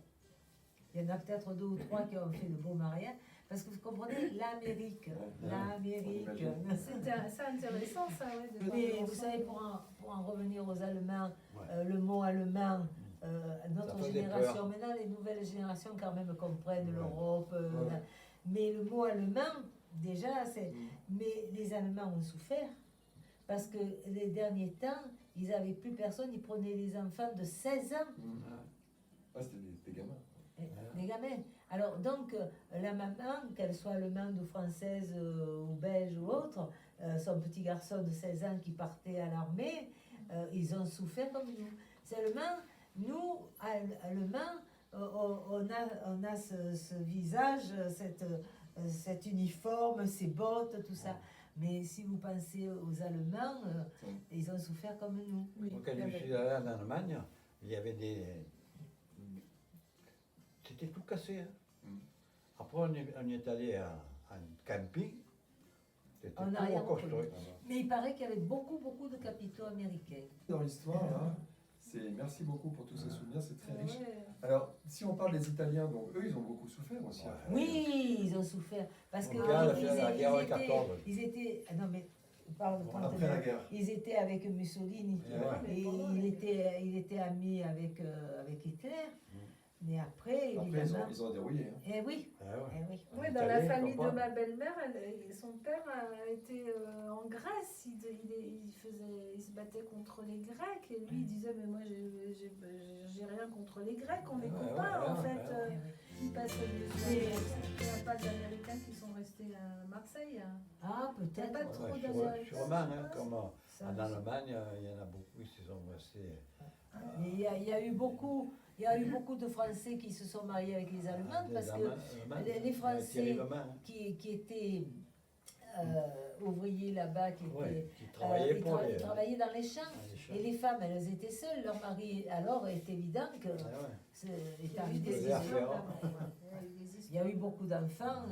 Il y en a peut-être 2 ou 3 qui ont fait de beaux mariages. Parce que vous comprenez, l'Amérique. L'Amérique. C'est intéressant ça, ouais. de voir Mais l'ensemble. vous savez, pour en revenir aux Allemands, Ouais. le mot allemand, notre Ça faisait génération, maintenant les nouvelles générations quand même comprennent Ouais. l'Europe. Ouais. Mais le mot allemand, déjà, c'est. Mais les Allemands ont souffert. Parce que les derniers temps, ils n'avaient plus personne, ils prenaient les enfants de 16 ans, Ah, c'était des gamins. des gamins. Alors donc, la maman, qu'elle soit allemande ou française ou belge ou autre, son petit garçon de 16 ans qui partait à l'armée, ils ont souffert comme nous. Seulement, nous, Allemands, on a ce visage, cet uniforme, ces bottes, tout ça. Mais si vous pensez aux Allemands, ils ont souffert comme nous. Oui, Moi, quand il y je avait- suis allé en Allemagne, il y avait des. C'était tout cassé. Hein. Mm. Après, on est allé en camping. C'était En tout arrière-plan. reconstruit. Mais il paraît qu'il y avait beaucoup, beaucoup de capitaux américains. Dans l'histoire, là, merci beaucoup pour tous ces souvenirs, c'est très riche. Ouais. Alors, si on parle des Italiens, donc eux, ils ont beaucoup souffert aussi. Ouais. à faire. Oui, ils ont souffert. Parce que Mon père, il a fait la guerre en 14. ils étaient. Ah non, mais on parle de Après la guerre. Ils étaient avec Mussolini. Ouais. Et il était ami avec Hitler. Mais après, Après, évidemment. ils ont dérouillé. Hein. Eh oui, Ah ouais. eh oui. Oui, En dans la Italie, famille de comprends. ma belle-mère, son père a été en Grèce. Il se battait contre les Grecs et lui il disait mais moi j'ai rien contre les Grecs, on est Ouais, copains ouais, en ouais, fait. ouais. Il passe il n'y a pas d'Américains qui sont restés à Marseille. Hein. Ah, peut-être. Pas trop Ouais, d'Américains. sûrement, hein, comme Ça, en je sais Allemagne, il y en a beaucoup qui se sont restés. Mais il y a eu beaucoup de Français qui se sont mariés avec les Allemands parce que les Français qui étaient ouvriers là-bas, qui travaillaient pour les. ils travaillaient dans les champs. les champs. Et les femmes, elles étaient seules. Leur mari, alors, est évident que Ah ouais. c'est Il y est a eu arrivé. des Des histoires, affaires. Il y a eu beaucoup d'enfants,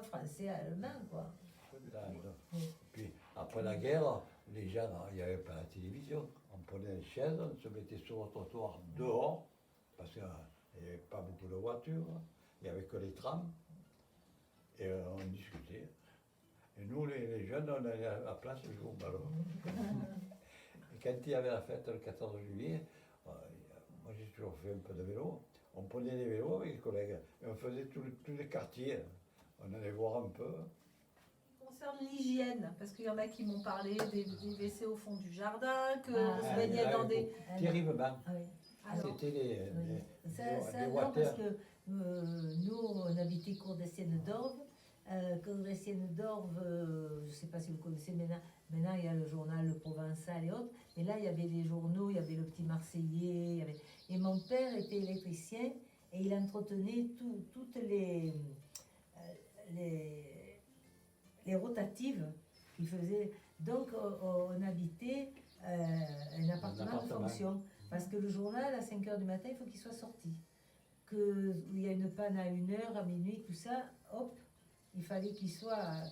français, allemands, quoi. Puis après la guerre, les gens, il n'y avait pas la télévision. On prenait une chaise, on se mettait sur le trottoir dehors, parce qu'il n'y avait pas beaucoup de voitures, il n'y avait que les trams, et on discutait. Et nous, les jeunes, on allait à la place jouer au ballon. Et quand il y avait la fête le 14 juillet, moi j'ai toujours fait un peu de vélo, on prenait les vélos avec les collègues, et on faisait tous les quartiers. On allait voir un peu. Concerne l'hygiène, parce qu'il y en a qui m'ont parlé des WC au fond du jardin, que Ah, on se ah, baignait dans des. Terriblement. Ah oui. Alors, C'était les Ça, des non, parce water. que nous, on habitait Cour des Siennes d'Orve. Cour des Siennes d'Orve, je ne sais pas si vous connaissez, maintenant il y a le journal Le Provençal et autres, mais là il y avait les journaux, il y avait le Petit Marseillais, et mon père était électricien et il entretenait toutes les rotatives qui faisaient. Donc, on habitait un appartement de fonction. Parce que le journal, à 5 h du matin, il faut qu'il soit sorti. Il y a une panne à 1 h, à minuit, tout ça, hop, il fallait qu'il soit là.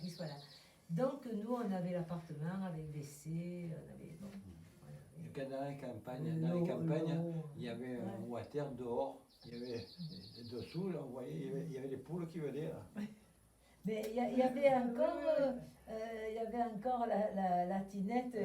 Donc, nous, on avait l'appartement avec WC, on avait. Bon, Et dans les campagnes, il y avait un water dehors. Il y avait dessous, là, vous voyez, il y avait les poules qui venaient là. Mais il y avait encore la tinette,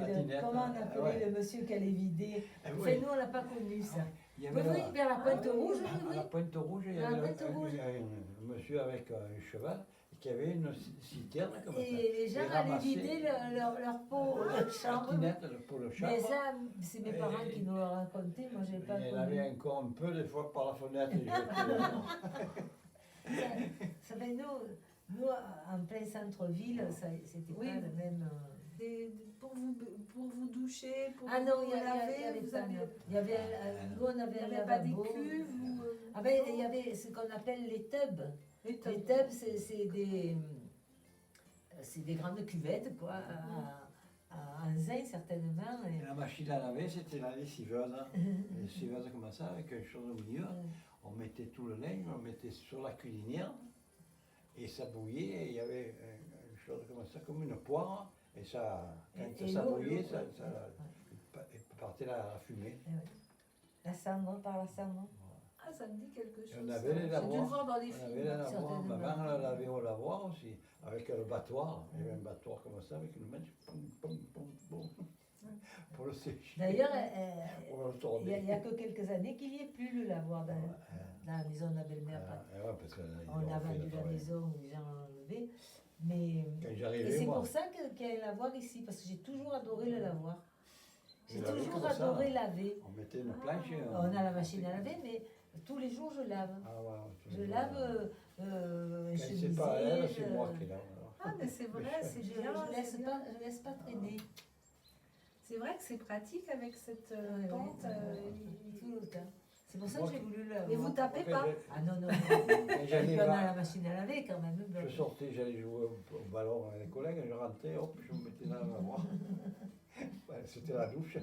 comment on appelait le monsieur qui allait vider. Enfin, nous, on n'a pas connu ça. Il y Oui, avait vers la Pointe Rouge, à la Pointe Rouge, il y À la avait Pointe Rouge. un monsieur avec un cheval qui avait une citerne comme ça. Et les gens Il allaient ramassait vider leur pot de la chambre. tinette pour le chat. Mais ça, c'est mes parents qui nous l'ont raconté, moi j'ai pas Il y en connu. avait encore un peu des fois par la fenêtre. Il jetait. Ça fait nous, en plein centre-ville, c'était Oui. pas le même. Pour vous doucher, pour Ah non, vous il y laver, avait vous pas. aviez, Il y avait, nous, on avait il n'y un avait pas des lavabo. cuves ou, Ah ben, il y avait ce qu'on appelle les tubs. les Les tubs, c'est des grandes cuvettes, quoi, en zinc certainement. Et la machine à laver, c'était la lessiveuse. Une lessiveuse comme ça, avec une chose au milieu. On mettait tout le linge, on mettait sur la cuisinière. Et ça bouillait, et il y avait une chose comme ça, comme une poire. Et ça, quand ça bouillait, ça partait la fumée. La cendre, par la cendre. Ah, ça me dit quelque chose. On avait les J'ai dû lavoirs. le voir dans les On avait films. les lavoirs. certainement. Ma mère la lavait au lavoir aussi, avec le battoir. Il y avait un battoir comme ça, avec une manche, pour le sécher. D'ailleurs, Pour le il tourner. n'y a que quelques années qu'il n'y ait plus le lavoir dans la maison de la belle-mère. Parce que, On a vendu la maison où les gens l'ont enlevé. Mais, Quand et j'arrivais, c'est moi, pour ça qu'il y a un lavoir ici, parce que j'ai toujours adoré le lavoir. J'ai Vous lavez toujours comme ça, adoré hein. laver. on mettait une planche. et On a la machine à laver, mais tous les jours je lave. Ah, voilà, tous Je les lave jours. une Quand c'est pas elle, c'est moi chemise. qui lave. alors. Ah, mais c'est vrai, c'est Je bien. ne c'est bien. laisse pas traîner. C'est vrai que c'est pratique avec cette Ouais, pente. tout le temps. C'est pour ça que j'ai voulu le laver. Mais vous tapez Moi, pas. Ah non, non, non. Quand Et j'allais puis on a voir- la machine à laver quand même. Je sortais, j'allais jouer au ballon avec les collègues, je rentrais, hop, je me mettais dans la lavoir. Ouais, c'était la douche.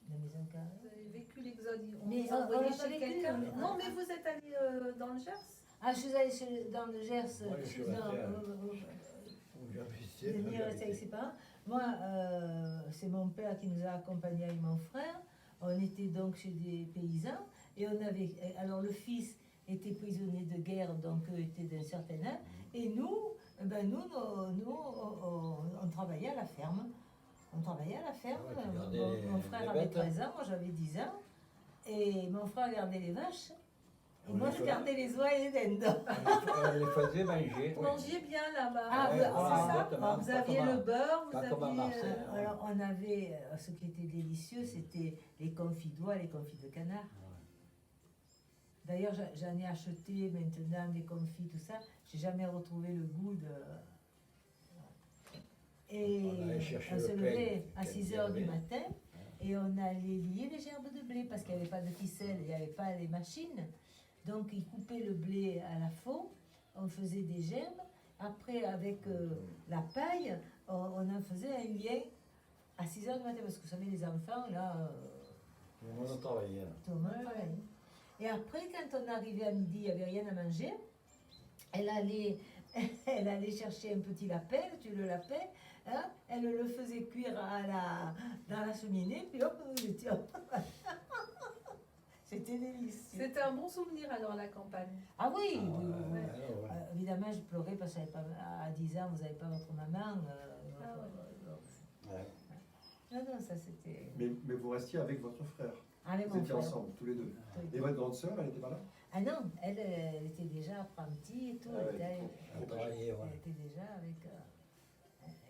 La maison carrée. Vous avez vécu l'exode. On Mais vous a on envoyé l'a pas chez vécu, quelqu'un. on- Non, mais vous êtes allé dans le Gers. Ah, je suis allée dans le Gers. Moi, je suis non, resté, je J'avais suis venue rester avec ses parents. Moi, c'est mon père qui nous a accompagnés avec mon frère. On était donc chez des paysans. Et on avait. Alors, le fils était prisonnier de guerre, donc était d'un certain âge. Et nous, on travaillait à la ferme. On travaillait à la ferme. Ah ouais, tu gardais Mon les frère avait bêtes. 13 ans, moi j'avais 10 ans. Et mon frère gardait les vaches. Et On moi, les je faisait- gardais les oies et les dindons. On les faisait manger. Vous mangiez bien là-bas. Ah, Ouais, vous- voilà, c'est ça. exactement. Vous Pas aviez comme à- le beurre, vous pas comme à aviez. Marseille. Alors, on avait, ce qui était délicieux, c'était les confits d'oie, les confits de canard. D'ailleurs, j'en ai acheté maintenant des confits, tout ça. J'ai jamais retrouvé le goût de. Et On allait chercher on le se pain levait à quand 6 il y h avait. du matin et on allait lier les gerbes de blé parce qu'il n'y avait pas de ficelle, il n'y avait pas les machines. Donc, ils coupaient le blé à la faux, on faisait des gerbes. Après, avec la paille, on en faisait un lien à 6 h du matin parce que vous savez, les enfants, là. Tout le monde travaillait. Là. Tout le monde travaillait. Et après, quand on arrivait à midi, il n'y avait rien à manger. Elle allait, elle allait chercher un petit lapin, tu le lapin, hein, elle le faisait cuire dans la cheminée, puis hop, nous étions. C'était délicieux. C'était un bon souvenir alors la campagne. Ah oui, Ah, oui, oui, oui. ouais. Évidemment, je pleurais parce que j'avais pas, à 10 ans, vous n'avez pas votre maman. Ah ouais. Ouais. Non, non, ça c'était. Mais vous restiez avec votre frère. Avec Vous mon étiez frère. ensemble, tous les deux. Oui. Et votre grande sœur, elle n'était pas là? Ah non, elle était déjà apprentie et tout. Ah ouais, elle, On travaillait, elle ouais. était déjà avec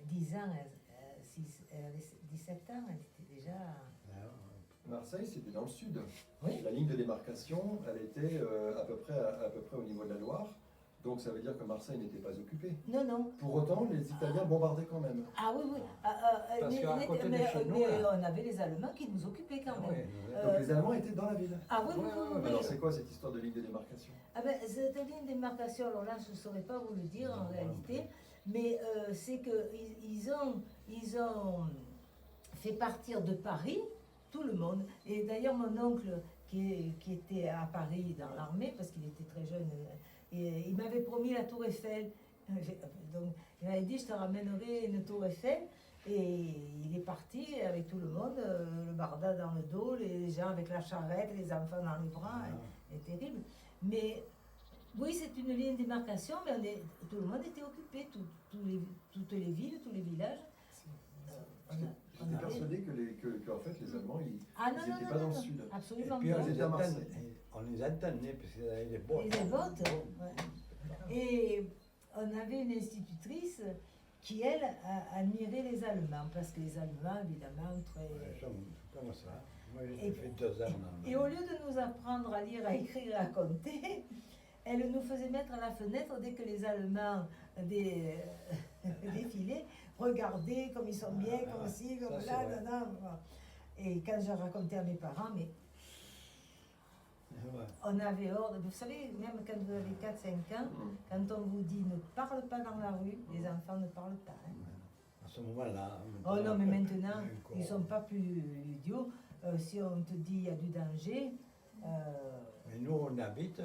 10 ans, elle avait 17 ans, elle était déjà. Marseille, c'était dans le sud. Oui. La ligne de démarcation, elle était à peu près au niveau de la Loire. Donc ça veut dire que Marseille n'était pas occupée. Non, non. Pour autant, les Italiens bombardaient quand même. Ah oui, oui. Parce qu'à côté de mais, chez nous, mais là. on avait les Allemands qui nous occupaient quand Ah même. ouais, Donc les Allemands étaient dans la ville. Ah oui, oui, Ouais, oui, ouais, oui, oui. Alors c'est quoi cette histoire de ligne de démarcation? Ah ben, cette ligne de démarcation, alors là, je ne saurais pas vous le dire en Non, réalité, mais c'est qu'ils ils ont fait partir de Paris tout le monde. Et d'ailleurs, mon oncle, qui était à Paris dans l'armée, parce qu'il était très jeune, et il m'avait promis la Tour Eiffel. Donc, il m'avait dit, je te ramènerai une Tour Eiffel. Et il est parti avec tout le monde, le barda dans le dos, les gens avec la charrette, les enfants dans les bras. C'est terrible. Mais oui, c'est une ligne de démarcation, mais tout le monde était occupé, toutes les villes, tous les villages. J'étais persuadé que en fait, les Allemands, ils Ah non, n'étaient non, pas non, dans non, le sud. absolument Et puis pas. on les C'était à Marseille. entendait, parce qu'ils avaient des bottes. Et les bottes, ouais. Et on avait une institutrice qui, elle, admirait les Allemands, parce que les Allemands, évidemment, très... Comment ça? Moi, Et- j'ai fait 2 ans. Et au lieu de nous apprendre à lire, à écrire, à compter, elle nous faisait mettre à la fenêtre dès que les Allemands défilaient, regarder comme ils sont bien, comme ci, comme ça, là, c'est vrai. voilà. Et quand je racontais à mes parents, mais Ouais. on avait ordre, vous savez, même quand vous avez 4-5 ans, quand on vous dit ne parle pas dans la rue, les enfants ne parlent pas. Hein. À ce moment-là. Oh non, mais maintenant, encore. ils ne sont pas plus idiots. Si on te dit il y a du danger, Mais nous, on habite,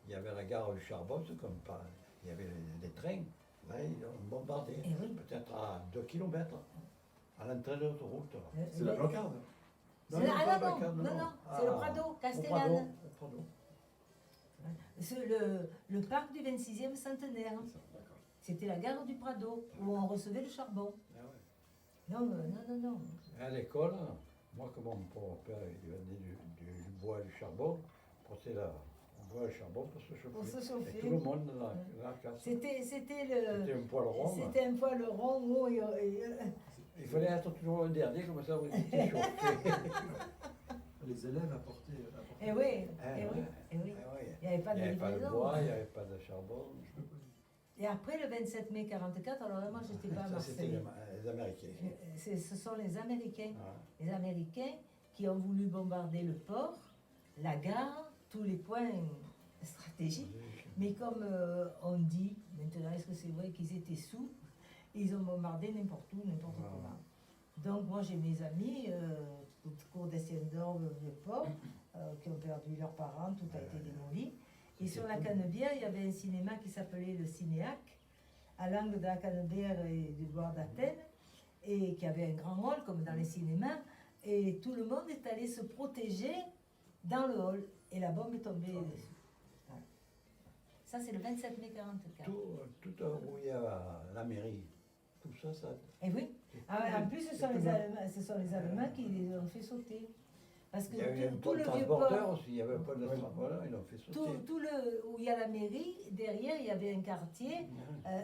il y avait la gare du Charbon, c'est comme pas. Il y avait des trains. Là, ils ont bombardé. Eh oui. Peut-être à 2 km à l'entrée de l'autoroute. C'est la blocarde. C'est Non, la- non, ah pas non, Bacard, non, non, Ah, c'est le Prado, au Castellane. Au Prado. C'est le parc du 26e centenaire. D'accord. C'était la gare du Prado, où on recevait le charbon. Ah ouais. Non, non, non, non. Et à l'école, moi, comme mon père, il vendait du bois et du charbon, portait le bois et le charbon pour se chauffer. Pour se Et chauffer. tout le monde dans la classe. C'était C'était un poil rond. C'était un poil rond où Il fallait être toujours le dernier, comme ça vous étiez chauffé. Les élèves apportaient. Eh oui, Eh eh oui, ouais. eh oui. Ah ouais. Il n'y avait pas Il de n'y avait pas de livraison. bois, il n'y avait pas de charbon. Et après le 27 mai 44, alors là, moi, je n'étais pas à Ça, c'était Marseille. les Américains. Ce sont les Américains. Ah. Les Américains qui ont voulu bombarder le port, la gare, tous les points stratégiques. Mais comme on dit, maintenant, est-ce que c'est vrai qu'ils étaient sous? Ils ont bombardé n'importe où, n'importe Ah. comment. Donc moi j'ai mes amis, cours d'Essiendorf, le port, qui ont perdu leurs parents, tout a été démoli. Et sur la Canebière, il y avait un cinéma qui s'appelait le Cinéac, à l'angle de la Canebière et du bois d'Athènes, et qui avait un grand hall comme dans les cinémas. Et tout le monde est allé se protéger dans le hall. Et la bombe est tombée dessus. Voilà. Ça, c'est le 27 mai 44. Tout où il y a la mairie, tout ça, ça. Et oui. Ah, en plus, ce sont les Allemands qui les ont fait sauter. Parce que Il y avait un tout pôle le vieux transporteur port, aussi, il y avait un pôle de transporteur, ils l'ont fait sauter. tout le, où il y a la mairie, derrière, il y avait un quartier,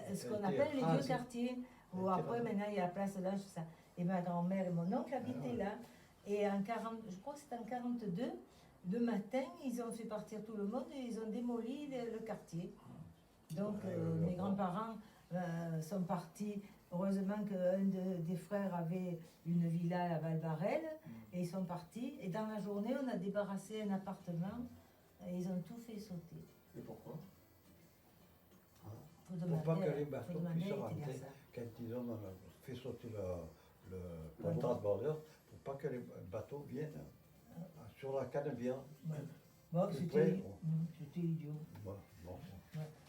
ce Ça qu'on a été appelle les vieux rasé. quartiers. Où Ça a été après, rasé. maintenant, il y a la place d'âge, tout ça. Et ma grand-mère et mon oncle habitaient ouais. là. Et en 40, je crois que c'était en 42, le matin, ils ont fait partir tout le monde et ils ont démoli le quartier. Donc, le mes port. grands-parents sont partis. Heureusement qu'un des frères avait une villa à Valbarel et ils sont partis. Et dans la journée, on a débarrassé un appartement et ils ont tout fait sauter. Et pourquoi? Faut Pour demander pas que à- les faut bateaux demander puissent à rentrer, Teresa. quand ils ont fait sauter le La bombe. transporteur, pour pas que les bateaux viennent sur la Canebière. Ouais. Bon, Plus c'était près, bon. c'était idiot. Bon, bon.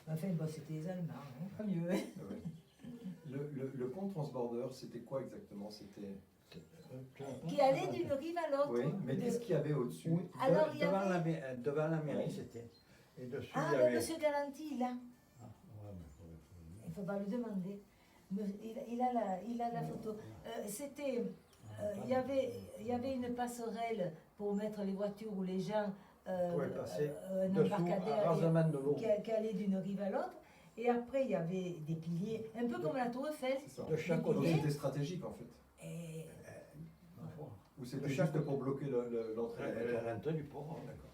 Enfin, bon, c'était les Allemands. Hein. Pas mieux. Hein. Ah ouais. Le pont transborder, c'était quoi exactement? C'était. Qui allait d'une rive à l'autre. Oui, mais De- qu'est-ce qu'il y avait au-dessus? Oui, Alors, il y devant, avait- devant la mairie, c'était. Et dessus, Ah, il y mais avait. monsieur Galanti, là. Ah, ouais, mais faut- Il ne faut pas lui demander. Il a la photo. C'était, il y avait une passerelle pour mettre les voitures ou les gens, Pouvait passer un dessous, à embarcadère rasement de l'eau. qui allait d'une rive à l'autre. Et après, il y avait des piliers, un peu comme la Tour Eiffel. C'est ça. De chaque Des Donc piliers. côté. c'était stratégique en fait. Et Ou c'était De chaque juste pour bloquer l'entrée Elle des est bateaux. rentrée du port. hein. D'accord.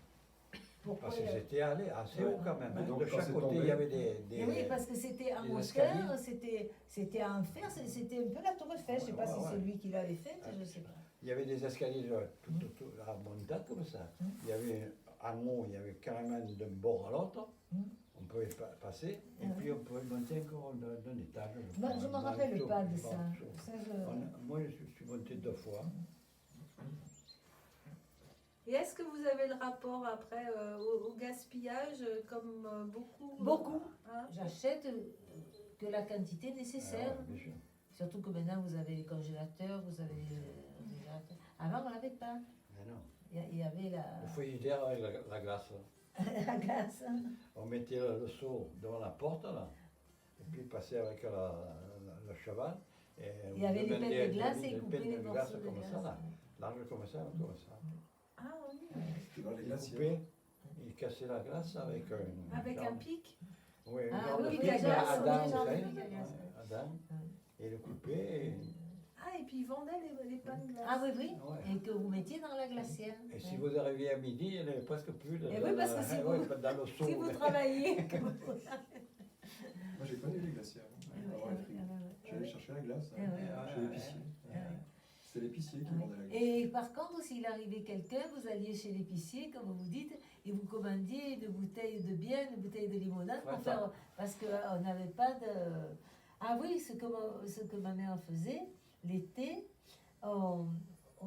Pourquoi Parce que c'était assez haut quand même. Et Hein. donc, De quand chaque c'est côté, tombé- il y avait des Et oui, parce que c'était en des hauteur, escaliers. c'était en fer, c'était un peu la tour Eiffel. Je ne sais pas Ouais, si ouais. c'est lui qui l'avait faite, Ah, je ne sais pas. Il y avait des escaliers tout à montagne comme ça. Il y avait en haut, il y avait carrément d'un bord à l'autre. On pouvait passer et Ah puis on pouvait monter encore d'un étage. Moi, je ne me rappelle Dans pas le de tout, ça. dans le tout. Ça, je- Moi, je suis monté 2 fois. Et est-ce que vous avez le rapport après au gaspillage comme beaucoup Beaucoup. Hein? J'achète que la quantité nécessaire. Ah ouais, bien sûr. Surtout que maintenant, vous avez les congélateurs, vous avez le réfrigérateur. Avant, on n'avait pas. Mais non. Il y avait Le frigidaire avec la glace. la glace. On mettait le seau devant la porte là, et puis passait avec le cheval. Et Il y avait les demandait pelles de glace et des il coupait pelles les de morceaux glace de comme glace. ça, là. Large comme ça. Ah oui. C'était dans les Il glaciers. coupait, il cassait la glace avec Avec un pic. Oui, Ah genre oui, de oui, pic, la mais glace, Adam, oui, genre vous de savez, pic à glace. Adam, et il le coupait. Et, Ah, et puis ils vendaient les pains de glace. Ah oui, oui. ouais. Et que vous mettiez dans la glacière. Et si vous arriviez à midi, il n'y avait presque plus de. Et oui, parce que si ouais, vous- dans le seau. Si vous travaillez. Moi, j'ai connu les glacières. Hein, avant les frigos. J'allais chercher la glace Eh hein, ouais. chez l'épicier. C'est l'épicier qui vendait la glace. Et par contre, s'il arrivait quelqu'un, vous alliez chez l'épicier, comme vous dites, et vous commandiez une bouteille de bière, une bouteille de limonade pour Ouais, faire. Parce qu'on n'avait pas de. Ah oui, ce que ma mère faisait, l'été, on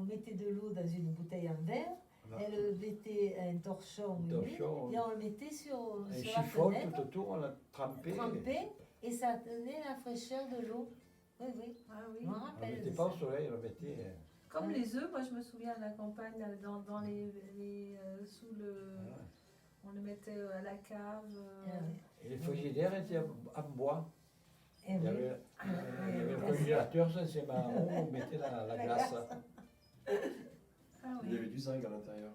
mettait de l'eau dans une bouteille en verre, Voilà. elle mettait un torchon Un humide, torchon, et on le mettait sur Un la chiffon fenêtre, tout autour, on l'a trempé. trempé, et ça tenait la fraîcheur de l'eau. Oui, oui, Ah oui. je me On ne rappelle. mettait de pas au ça. soleil, on le mettait. Comme Ouais. les œufs, moi je me souviens à la campagne, dans sous le. Voilà. On le mettait à la cave. Ah oui. Et les frigidaires étaient en bois. Eh Il y oui. avait, il y avait le congélateur, ça c'est marrant, on mettait la glace. Ah Il y avait oui. du zinc à l'intérieur.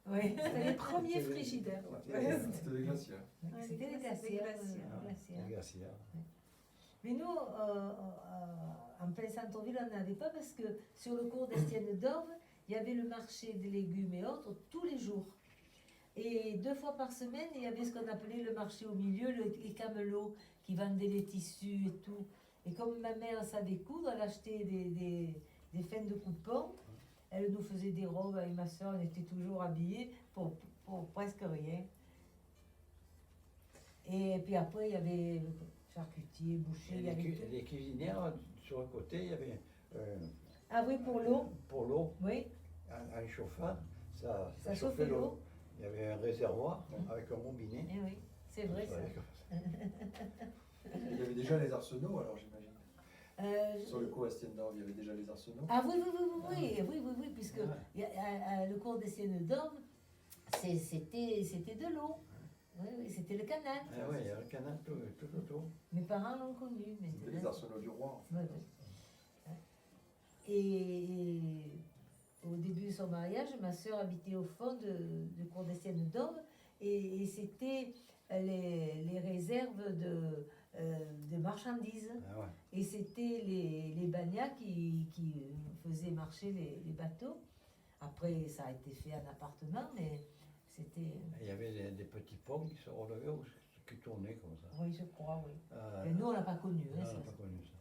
Oui. C'était les premiers frigidaires. C'était des glacières. C'était les C'était glacières. glacières. Glacières. La glacière. Mais nous, en plein centre-ville, on n'avait pas parce que sur le cours d'Estienne d'Orve, il y avait le marché des légumes et autres tous les jours. Et 2 fois par semaine, il y avait ce qu'on appelait le marché au milieu, les camelots qui vendaient les tissus et tout. Et comme ma mère savait coudre, elle achetait des fins de coupons. Elle nous faisait des robes avec ma soeur, on était toujours habillés pour presque rien. Et puis après, il y avait charcutier, boucher, Et il y avait tout. les cuisinières, sur le côté, il y avait Ah oui, pour l'eau, pour l'eau, oui, un chauffage, ça ça chauffait l'eau. Il y avait un réservoir avec un robinet. Eh oui, c'est vrai ça. Il y avait déjà les arsenaux, alors j'imagine. Euh, Sur le cours Estienne d'Orve, il y avait déjà les arsenaux. Ah oui, oui, puisque il y a, le cours des Siennes d'Orme, c'était de l'eau. Oui, c'était le canal. Ah oui, il y a le canal tout autour. Mes parents l'ont connu. Mais C'était les arsenaux du roi. Ouais, ouais. Et au début de son mariage, ma soeur habitait au fond de cour des Siennes d'Orme et c'était les réserves de marchandises. Ah ouais. Et c'était les bagnats qui faisaient marcher les bateaux. Après, ça a été fait en appartement, mais c'était. Il y avait des petits ponts qui se relevaient ou qui tournaient comme ça. Oui, je crois, oui. Euh, Mais nous, on l'a pas connu. non, Hein, on ça. n'a pas connu ça.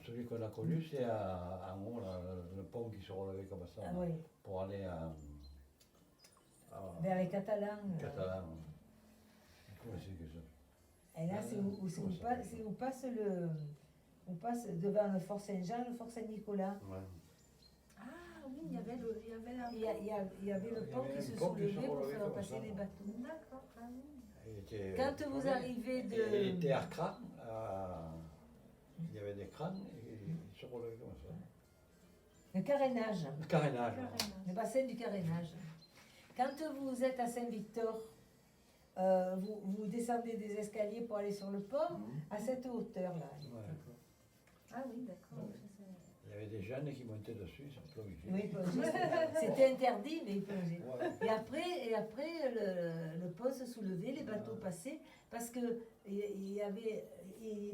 Celui qu'on a connu, c'est en haut, là, le pont qui se relevait comme ça, Ah là, oui, pour aller à vers les Catalans. Catalan. Comment c'est que ça? Et là, c'est où, c'est où passe, c'est où passe on passe devant le Fort Saint-Jean, le Fort Saint-Nicolas. Ouais. Ah oui, il y avait un Il y avait le Il y pont avait qui un se pont qui se soulevait pour relevait faire comme passer ça. les bateaux. D'accord, ah oui. Il était- Quand vous arrivez Il était de. à crâne, il y avait des crânes et il se relevait comme ça. Le carénage, Le carénage. le bassin du carénage. Quand vous êtes à Saint-Victor, vous descendez des escaliers pour aller sur le port, à cette hauteur-là. Ouais. Ah oui, d'accord. Ouais. Ça, c'est- Il y avait des jeunes qui montaient dessus, ils sont plongés. Oui, plongé, c'était interdit, mais il plongeait. Ouais. Et après le pont se soulevait, les bateaux passaient, parce que il y avait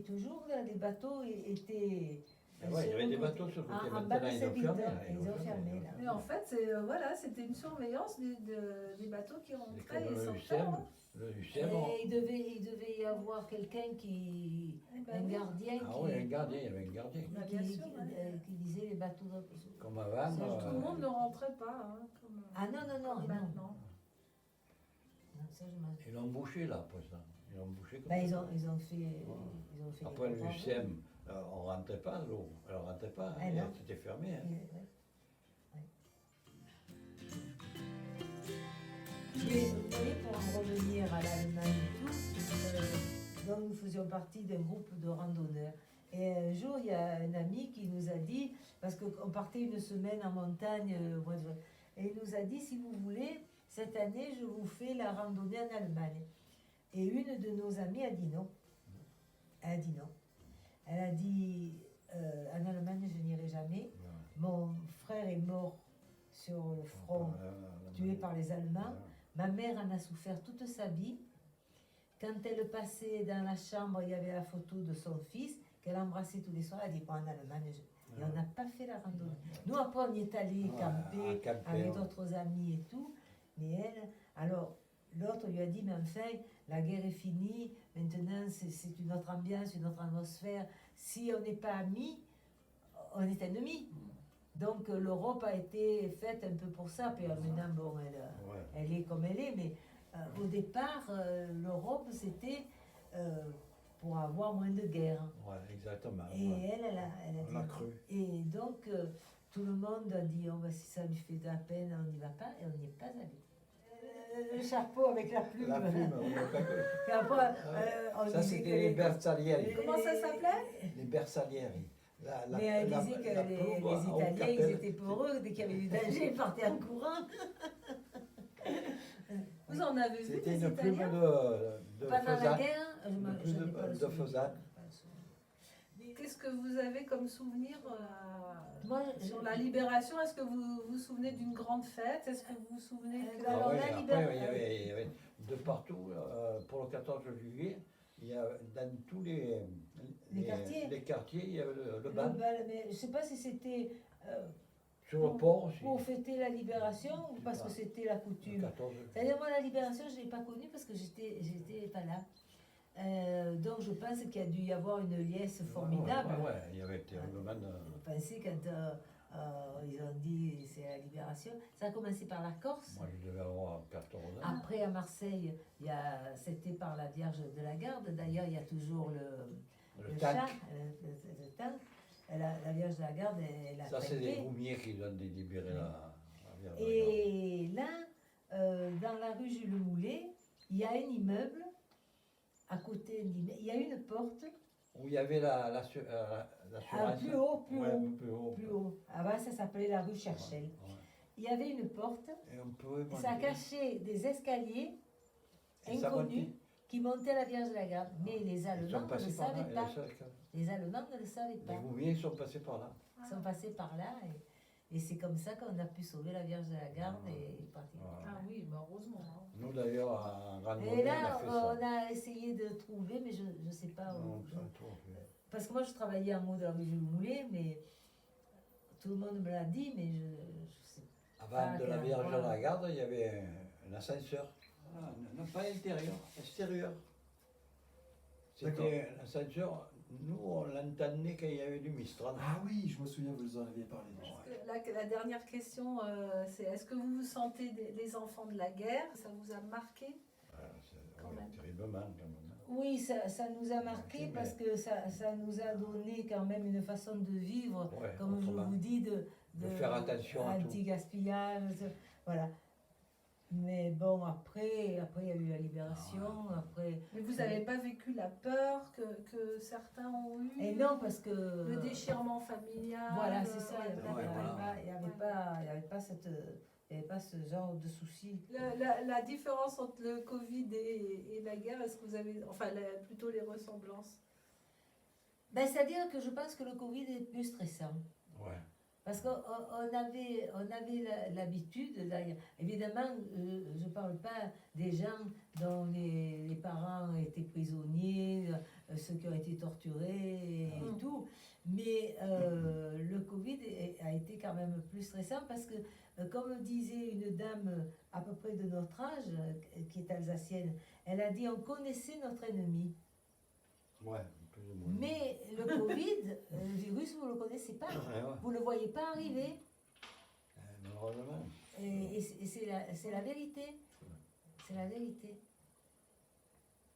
toujours, là, les bateaux étaient Ah ouais, il y avait des bateaux sur le côté. En bas Maintenant, de ils ont fermé. Saint-Peter, Là, ils ont fermé, là. Mais en fait, voilà, c'était une surveillance des bateaux qui C'est rentraient comme et le sortaient. UCM. hein. Le UCM. on- Et il devait y avoir quelqu'un qui. Eh ben Un oui. gardien Ah qui. oui, un gardien, il y avait un gardien. Bah, bien sûr, ouais. Qui disait les bateaux. Comme avant. Ça, Tout le monde ne rentrait pas. Hein, comme, Ah non, non, non, comme non. maintenant. Non, ça, je m'en- Ils l'ont bouché là, après ça. Ils l'ont bouché comme Ben, ça. ils ont fait. Ils ont fait Après des le travaux. UCM, on ne rentrait pas, l'eau. Elle ne rentrait pas. Ah, non. C'était fermé. Hein. Ouais. Mais vous voyez, pour en revenir à l'Allemagne et tout, donc nous faisions partie d'un groupe de randonneurs. Et un jour, il y a un ami qui nous a dit, parce qu'on partait une semaine en montagne au mois de juin, et il nous a dit, si vous voulez, cette année, je vous fais la randonnée en Allemagne. Et une de nos amies a dit non. Elle a dit non. Elle a dit, en Allemagne, je n'irai jamais. Mon frère est mort sur le front, tué par les Allemands. Ma mère en a souffert toute sa vie. Quand elle passait dans la chambre, il y avait la photo de son fils, qu'elle embrassait tous les soirs. Elle a dit, bon, en Allemagne, et on n'a pas fait la randonnée. Nous, après, on y est allé camper avec d'autres amis et tout. Mais elle, alors, l'autre lui a dit, mais enfin, la guerre est finie, maintenant, c'est une autre ambiance, une autre atmosphère. Si on n'est pas amis, on est ennemis. Donc, l'Europe a été faite un peu pour ça. Puis maintenant, bon, elle est comme elle est, mais au départ, l'Europe, c'était pour avoir moins de guerre. Ouais, exactement. Et ouais. elle a On l'a dit. cru. Et donc, tout le monde a dit, oh, bah, si ça lui fait de la peine, on n'y va pas, et on n'y est pas allé. Le chapeau avec la plume. La plume, on l'a pas cru. Et après, on Ça, disait c'était que les Bersalieri. Comment ça s'appelait? Les Bersalieri. Mais elle disait que les Italiens, ils étaient peureux, dès qu'il y avait du danger, ils partaient en courant. Vous en avez vu C'était des une plume Italiens? de Pendant la faisane. guerre, Une je plume n'ai pas le de souvenir. faisane. Qu'est-ce que vous avez comme souvenir Moi, sur la libération? Est-ce que vous vous souvenez d'une grande fête? Est-ce que vous vous souvenez que... Alors, Ah oui, la après, libération- il y avait de partout, pour le 14 juillet, il y a dans tous les quartiers, il y avait le bal. Mais je ne sais pas si c'était Sur le port aussi. pour fêter la libération ou Je sais parce pas. que c'était la Le coutume. 14 C'est-à-dire, moi, la libération, je ne l'ai pas connue parce que j'étais pas là. Donc, je pense qu'il y a dû y avoir une liesse formidable. Ouais, il y avait terriblement de... Je pensais quand ils ont dit c'est la libération. Ça a commencé par la Corse. Moi, je devais avoir 14 ans. Après, à Marseille, c'était par la Vierge de la Garde. D'ailleurs, il y a toujours le tank. chat, le tank. La Vierge de la Garde, elle a Ça, c'est des traité. goumiers qui ont délibéré la Vierge de la Garde. Et là, dans la rue Jules Moulet, il y a un immeuble. À côté, il y a une porte. Où il y avait l'assurance. Plus haut, plus Ouais, haut. plus haut. Plus haut. Avant, ça s'appelait la rue Cherchel. Ouais. Il y avait une porte. Et on pouvait Ça monter. cachait des escaliers Et ça inconnus montait. qui montaient à la Vierge de la Garde. Mais les Ils sont Allemands ne passés le par là. savaient et pas. les Les Allemands ne le savaient pas. Les goumiers sont passés par là. Ils sont passés par là et c'est comme ça qu'on a pu sauver la Vierge de la Garde et partir. Voilà. Ah oui, bah heureusement. hein. Nous, d'ailleurs, en randonnée, Et là, on a fait ça. on a essayé de trouver, mais je ne sais pas où. Non, ça, tout, on fait. Parce que moi, je travaillais en haut de la rue Jules Moulet, mais tout le monde me l'a dit, mais je sais pas. Avant de la quel Vierge de endroit. la Garde, il y avait un ascenseur. Ah, non, pas intérieur, extérieur. C'était un ascenseur. Nous, on l'entendait quand il y avait du Mistral. Ah oui, je me souviens, vous en aviez parlé déjà. La dernière question, c'est est-ce que vous vous sentez les enfants de la guerre? Ça vous a marqué? Quand même. Terriblement, quand même. Oui, ça nous a marqué Mais- parce que ça nous a donné quand même une façon de vivre, Ouais, comme je autrement. vous dis, De faire attention à tout. anti-gaspillage, voilà. Mais bon, après, il y a eu la libération, après... Mais vous n'avez pas vécu la peur que certains ont eue? Et non, parce que... Le déchirement familial? Voilà, c'est ça, il n'y ouais, avait pas ce genre de soucis. La différence entre le Covid et la guerre, est-ce que vous avez, enfin plutôt les ressemblances? Ben, c'est-à-dire que je pense que le Covid est plus stressant. Ouais. Parce qu'on avait l'habitude, d'ailleurs, évidemment, je ne parle pas des gens dont les parents étaient prisonniers, ceux qui ont été torturés et tout. Mais le Covid a été quand même plus stressant parce que, comme disait une dame à peu près de notre âge, qui est alsacienne, elle a dit on connaissait notre ennemi. Ouais, plus ou moins. Mais le Covid, le virus, vous ne le connaissez pas. Ouais, ouais. Vous ne le voyez pas arriver. Malheureusement. Et c'est la vérité. C'est la vérité.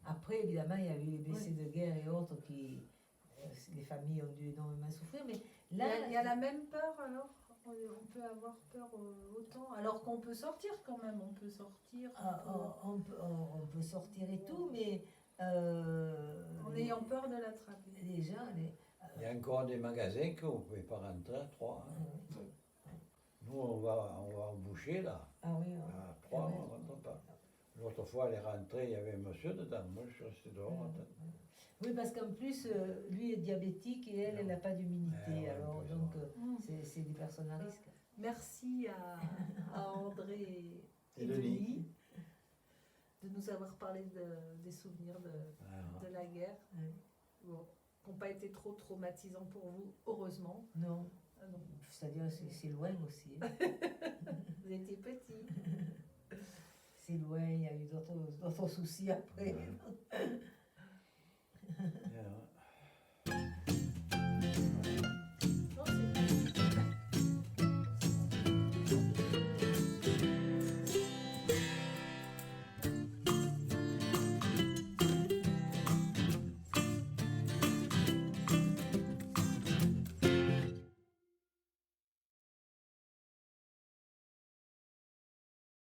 Après, évidemment, il y a eu les blessés de guerre et autres qui. Les familles ont dû énormément souffrir. Mais là. Il y a la même peur alors. On peut avoir peur autant. Alors qu'on peut sortir quand même. On peut sortir. On peut sortir et tout, mais. En ayant peur de l'attraper. Les gens. Il y a encore des magasins que vous ne pouvez pas rentrer à 3. Hein. Nous, on va au boucher là. Ah oui, À 3, on ne rentre pas. L'autre fois, elle est rentrée, il y avait un monsieur dedans. Moi, je suis resté dehors. Oui, parce qu'en plus, lui est diabétique et elle n'a pas d'humidité. Ouais, Alors, donc, c'est des personnes à risque. Merci à André et Denis de nous avoir parlé des souvenirs de la guerre. Bon, qui n'ont pas été trop traumatisants pour vous, heureusement. Non. Non. C'est-à-dire, c'est loin aussi. Vous étiez petit. C'est loin, il y a eu d'autres soucis après.